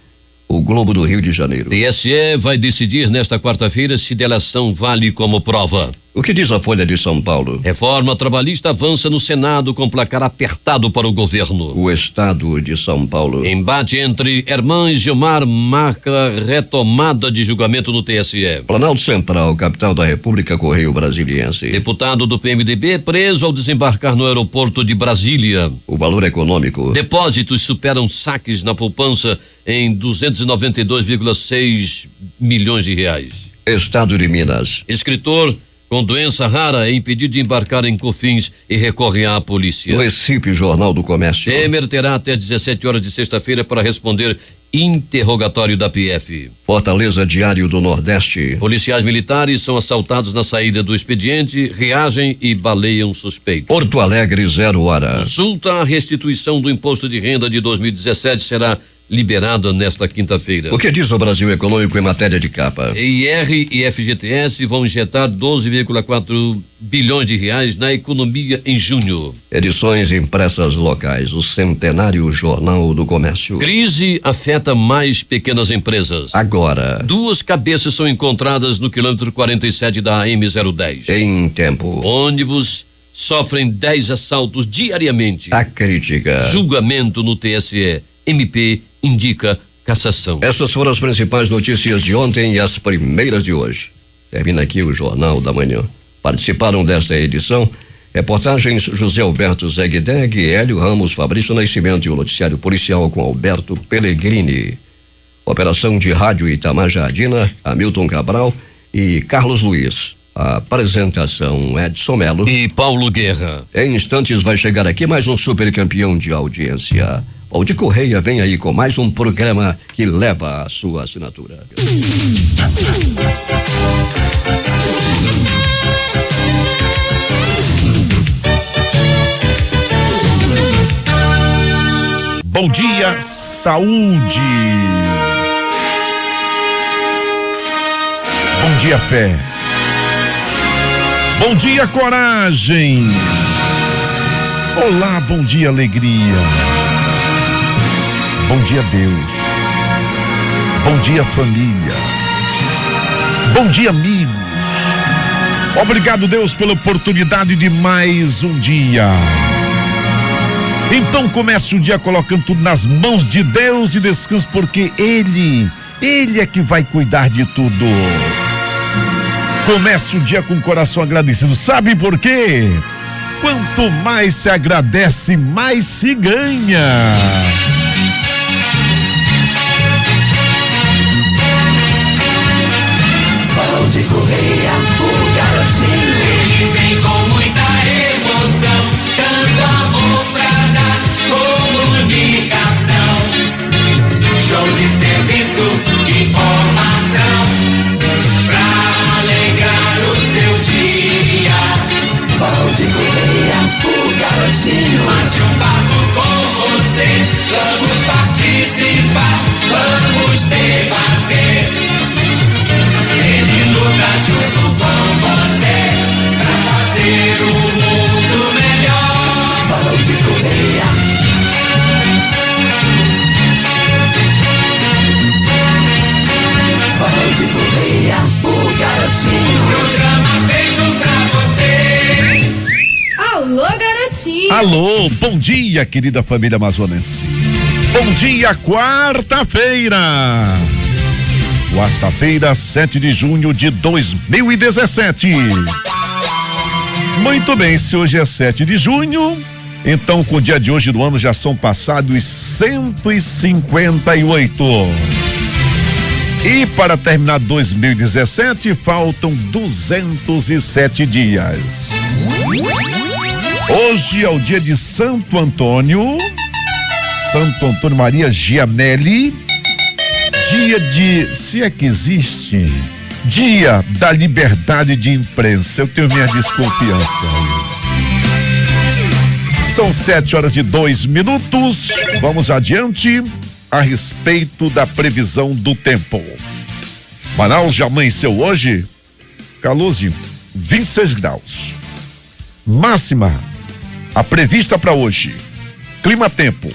o Globo do Rio de Janeiro. TSE vai decidir nesta quarta-feira se delação vale como prova. O que diz a Folha de São Paulo? Reforma trabalhista avança no Senado com placar apertado para o governo. O Estado de São Paulo. Embate entre Herman e Gilmar marca retomada de julgamento no TSE. Planalto Central, capital da República, Correio Brasiliense. Deputado do PMDB preso ao desembarcar no aeroporto de Brasília. O valor econômico. Depósitos superam saques na poupança em 292,6 milhões de reais. Estado de Minas. Escritor com doença rara é impedido de embarcar em Cofins e recorre à polícia. Recife, Jornal do Comércio. Temer terá até 17 horas de sexta-feira para responder interrogatório da PF. Fortaleza, Diário do Nordeste. Policiais militares são assaltados na saída do expediente, reagem e baleiam suspeito. Porto Alegre, 0 hora. Consulta a restituição do imposto de renda de 2017 será liberada nesta quinta-feira. O que diz o Brasil Econômico em matéria de capa? EIR e FGTS vão injetar 12,4 bilhões de reais na economia em junho. Edições impressas locais, o centenário Jornal do Comércio. Crise afeta mais pequenas empresas. Agora. 2 cabeças são encontradas no quilômetro 47 da AM010. Em tempo. Ônibus sofrem 10 assaltos diariamente. A crítica. Julgamento no TSE. MP indica cassação. Essas foram as principais notícias de ontem e as primeiras de hoje. Termina aqui o Jornal da Manhã. Participaram desta edição reportagens José Alberto Zegdeg, Hélio Ramos, Fabrício Nascimento e o noticiário policial com Alberto Pellegrini. Operação de rádio Itamar Jardina, Hamilton Cabral e Carlos Luiz. A apresentação Edson Melo e Paulo Guerra. Em instantes vai chegar aqui mais um super campeão de audiência. Valdir Correia vem aí com mais um programa que leva a sua assinatura. Bom dia, saúde. Bom dia, fé. Bom dia, coragem. Olá, bom dia, alegria. Bom dia, Deus. Bom dia, família. Bom dia, amigos. Obrigado, Deus, pela oportunidade de mais um dia. Então comece o dia colocando tudo nas mãos de Deus e descanse, porque Ele é que vai cuidar de tudo. Comece o dia com o coração agradecido. Sabe por quê? Quanto mais se agradece, mais se ganha. Valdir Correia, o garotinho. Ele vem com muita emoção, dando amor pra dar comunicação. Show de serviço, informação, pra alegrar o seu dia. Valdir Correia, o garotinho. Bate um papo com você, vamos participar, vamos debater. Ele luta junto com você pra fazer o mundo melhor. Valdir Correia. Valdir Correia, o garotinho. Programa feito pra você. Alô, garotinho. Alô, bom dia, querida família amazonense. Bom dia, quarta-feira. Quarta-feira, 7 de junho de 2017. Muito bem, se hoje é 7 de junho, então com o dia de hoje do ano já são passados 158. E para terminar 2017, faltam 207 dias. Hoje é o dia de Santo Antônio Maria Gianelli. Dia de, se é que existe, Dia da Liberdade de Imprensa. Eu tenho minha desconfiança. São 7h02. Vamos adiante a respeito da previsão do tempo. Manaus já amanheceu hoje, calorzinho, 26 graus. Máxima, a prevista para hoje, clima-tempo,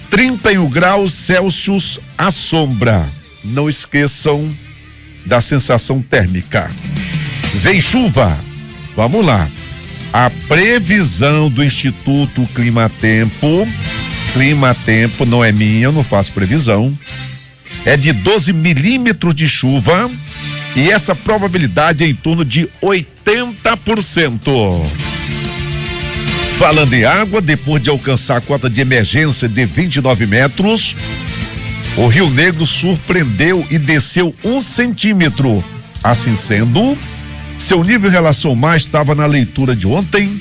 31 graus Celsius à sombra. Não esqueçam da sensação térmica. Vem chuva. Vamos lá. A previsão do Instituto Climatempo não é minha, eu não faço previsão. É de 12 milímetros de chuva e essa probabilidade é em torno de 80%. Falando em água, depois de alcançar a cota de emergência de 29 metros, o Rio Negro surpreendeu e desceu 1 centímetro. Assim sendo, seu nível em relação ao mar estava na leitura de ontem,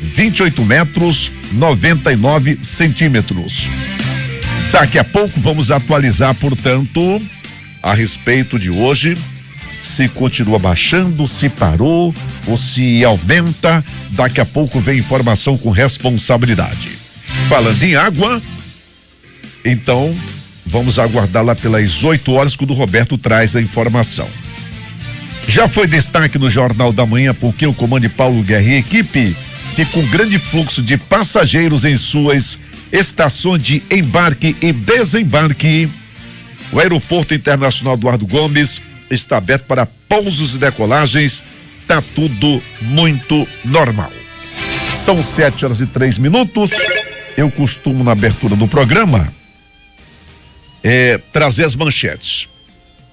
28 metros, 99 centímetros. Daqui a pouco vamos atualizar, portanto, a respeito de hoje, se continua baixando, se parou ou se aumenta. Daqui a pouco vem informação com responsabilidade. Falando em água, então vamos aguardar lá pelas 8 horas quando o Roberto traz a informação. Já foi destaque no Jornal da Manhã porque o comando Paulo Guerra e equipe, que com grande fluxo de passageiros em suas estações de embarque e desembarque, o Aeroporto Internacional Eduardo Gomes está aberto para pousos e decolagens, tá tudo muito normal. São 7h03. Eu costumo, na abertura do programa, trazer as manchetes.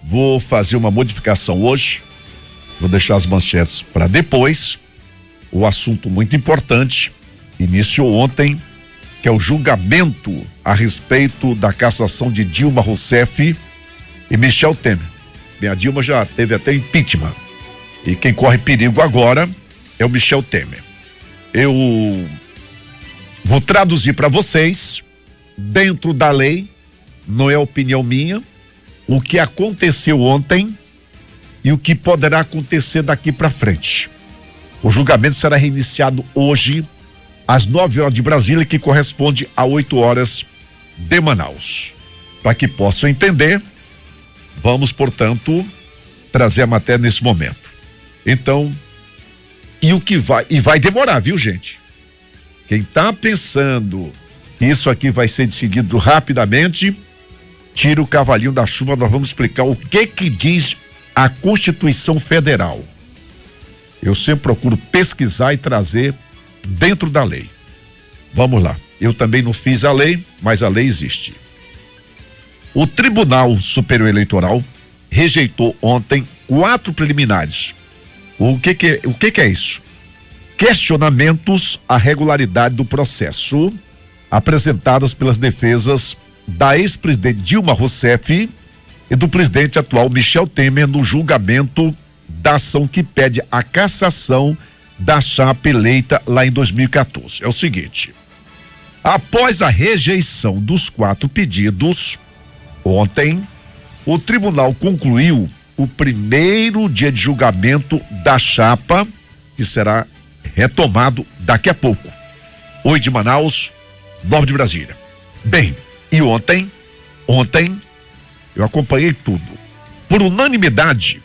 Vou fazer uma modificação hoje, vou deixar as manchetes para depois. O assunto muito importante iniciou ontem, que é o julgamento a respeito da cassação de Dilma Rousseff e Michel Temer. A Dilma já teve até impeachment. E quem corre perigo agora é o Michel Temer. Eu vou traduzir para vocês, dentro da lei, não é opinião minha, o que aconteceu ontem e o que poderá acontecer daqui para frente. O julgamento será reiniciado hoje, às 9 horas de Brasília, que corresponde a 8 horas de Manaus. Para que possam entender, vamos, portanto, trazer a matéria nesse momento. Então, vai demorar, viu, gente? Quem está pensando que isso aqui vai ser decidido rapidamente, tira o cavalinho da chuva. Nós vamos explicar o que diz a Constituição Federal. Eu sempre procuro pesquisar e trazer dentro da lei. Vamos lá. Eu também não fiz a lei, mas a lei existe. O Tribunal Superior Eleitoral rejeitou ontem 4 preliminares. O que é isso? questionamentos à regularidade do processo apresentadas pelas defesas da ex-presidente Dilma Rousseff e do presidente atual Michel Temer no julgamento da ação que pede a cassação da chapa eleita lá em 2014. É o seguinte: após a rejeição dos 4 pedidos, ontem, o tribunal concluiu o primeiro dia de julgamento da chapa, que será retomado daqui a pouco. 8 de Manaus, 9 de Brasília. Bem, e ontem eu acompanhei tudo. Por unanimidade,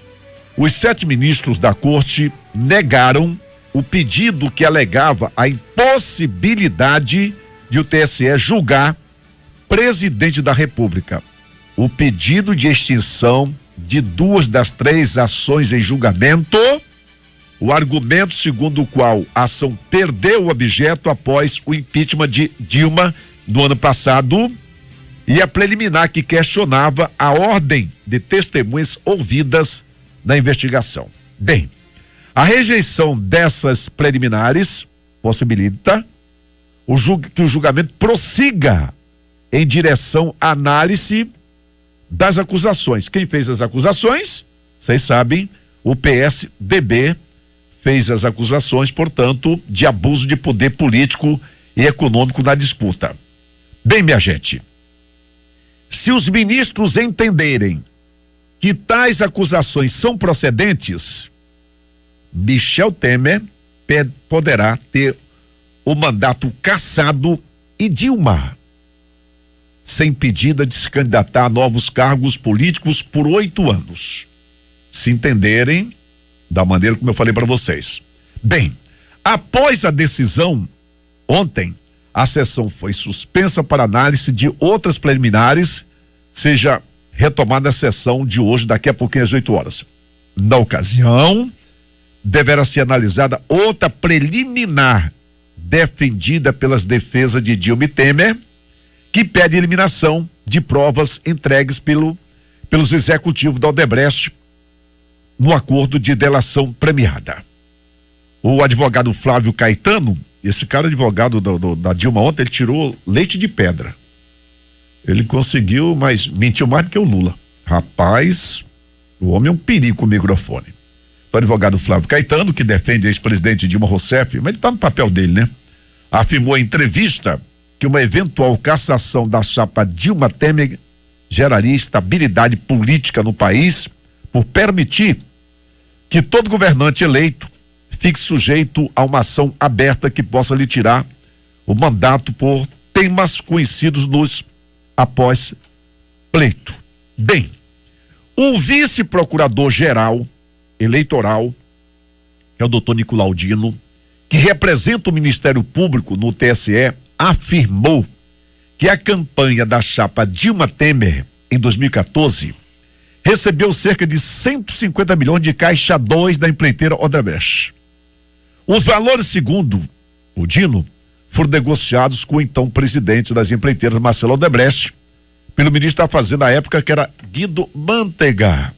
os 7 ministros da corte negaram o pedido que alegava a impossibilidade de o TSE julgar presidente da República. O pedido de extinção de 2 das 3 ações em julgamento, o argumento segundo o qual a ação perdeu o objeto após o impeachment de Dilma no ano passado, e a preliminar que questionava a ordem de testemunhas ouvidas na investigação. Bem, a rejeição dessas preliminares possibilita que o julgamento prossiga em direção à análise das acusações. Quem fez as acusações? Vocês sabem, o PSDB fez as acusações, portanto, de abuso de poder político e econômico na disputa. Bem, minha gente, se os ministros entenderem que tais acusações são procedentes, Michel Temer poderá ter o mandato cassado e Dilma sem pedida de se candidatar a novos cargos políticos por 8 anos. Se entenderem da maneira como eu falei para vocês. Bem, após a decisão, ontem, a sessão foi suspensa para análise de outras preliminares, seja retomada a sessão de hoje, daqui a pouquinho às 8 horas. Na ocasião, deverá ser analisada outra preliminar defendida pelas defesas de Dilma e Temer, que pede eliminação de provas entregues pelos executivos da Odebrecht no acordo de delação premiada. O advogado Flávio Caetano, esse cara advogado da Dilma ontem, ele tirou leite de pedra. Ele conseguiu, mas mentiu mais do que o Lula. Rapaz, o homem é um perigo com o microfone. O advogado Flávio Caetano, que defende a ex-presidente Dilma Rousseff, mas ele tá no papel dele, né? Afirmou em entrevista que uma eventual cassação da chapa Dilma Temer geraria estabilidade política no país por permitir que todo governante eleito fique sujeito a uma ação aberta que possa lhe tirar o mandato por temas conhecidos nos após pleito. Bem, o vice-procurador-geral eleitoral, que é o doutor Nicolau Dino, que representa o Ministério Público no TSE, afirmou que a campanha da chapa Dilma Temer em 2014 recebeu cerca de 150 milhões de caixa 2 da empreiteira Odebrecht. Os valores, segundo o Dino, foram negociados com o então presidente das empreiteiras, Marcelo Odebrecht, pelo ministro da Fazenda à época, que era Guido Mantega.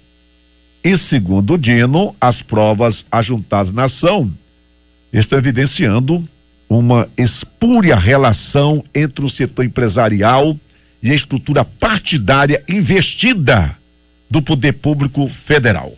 E segundo o Dino, as provas ajuntadas na ação estão evidenciando uma espúria relação entre o setor empresarial e a estrutura partidária investida do poder público federal.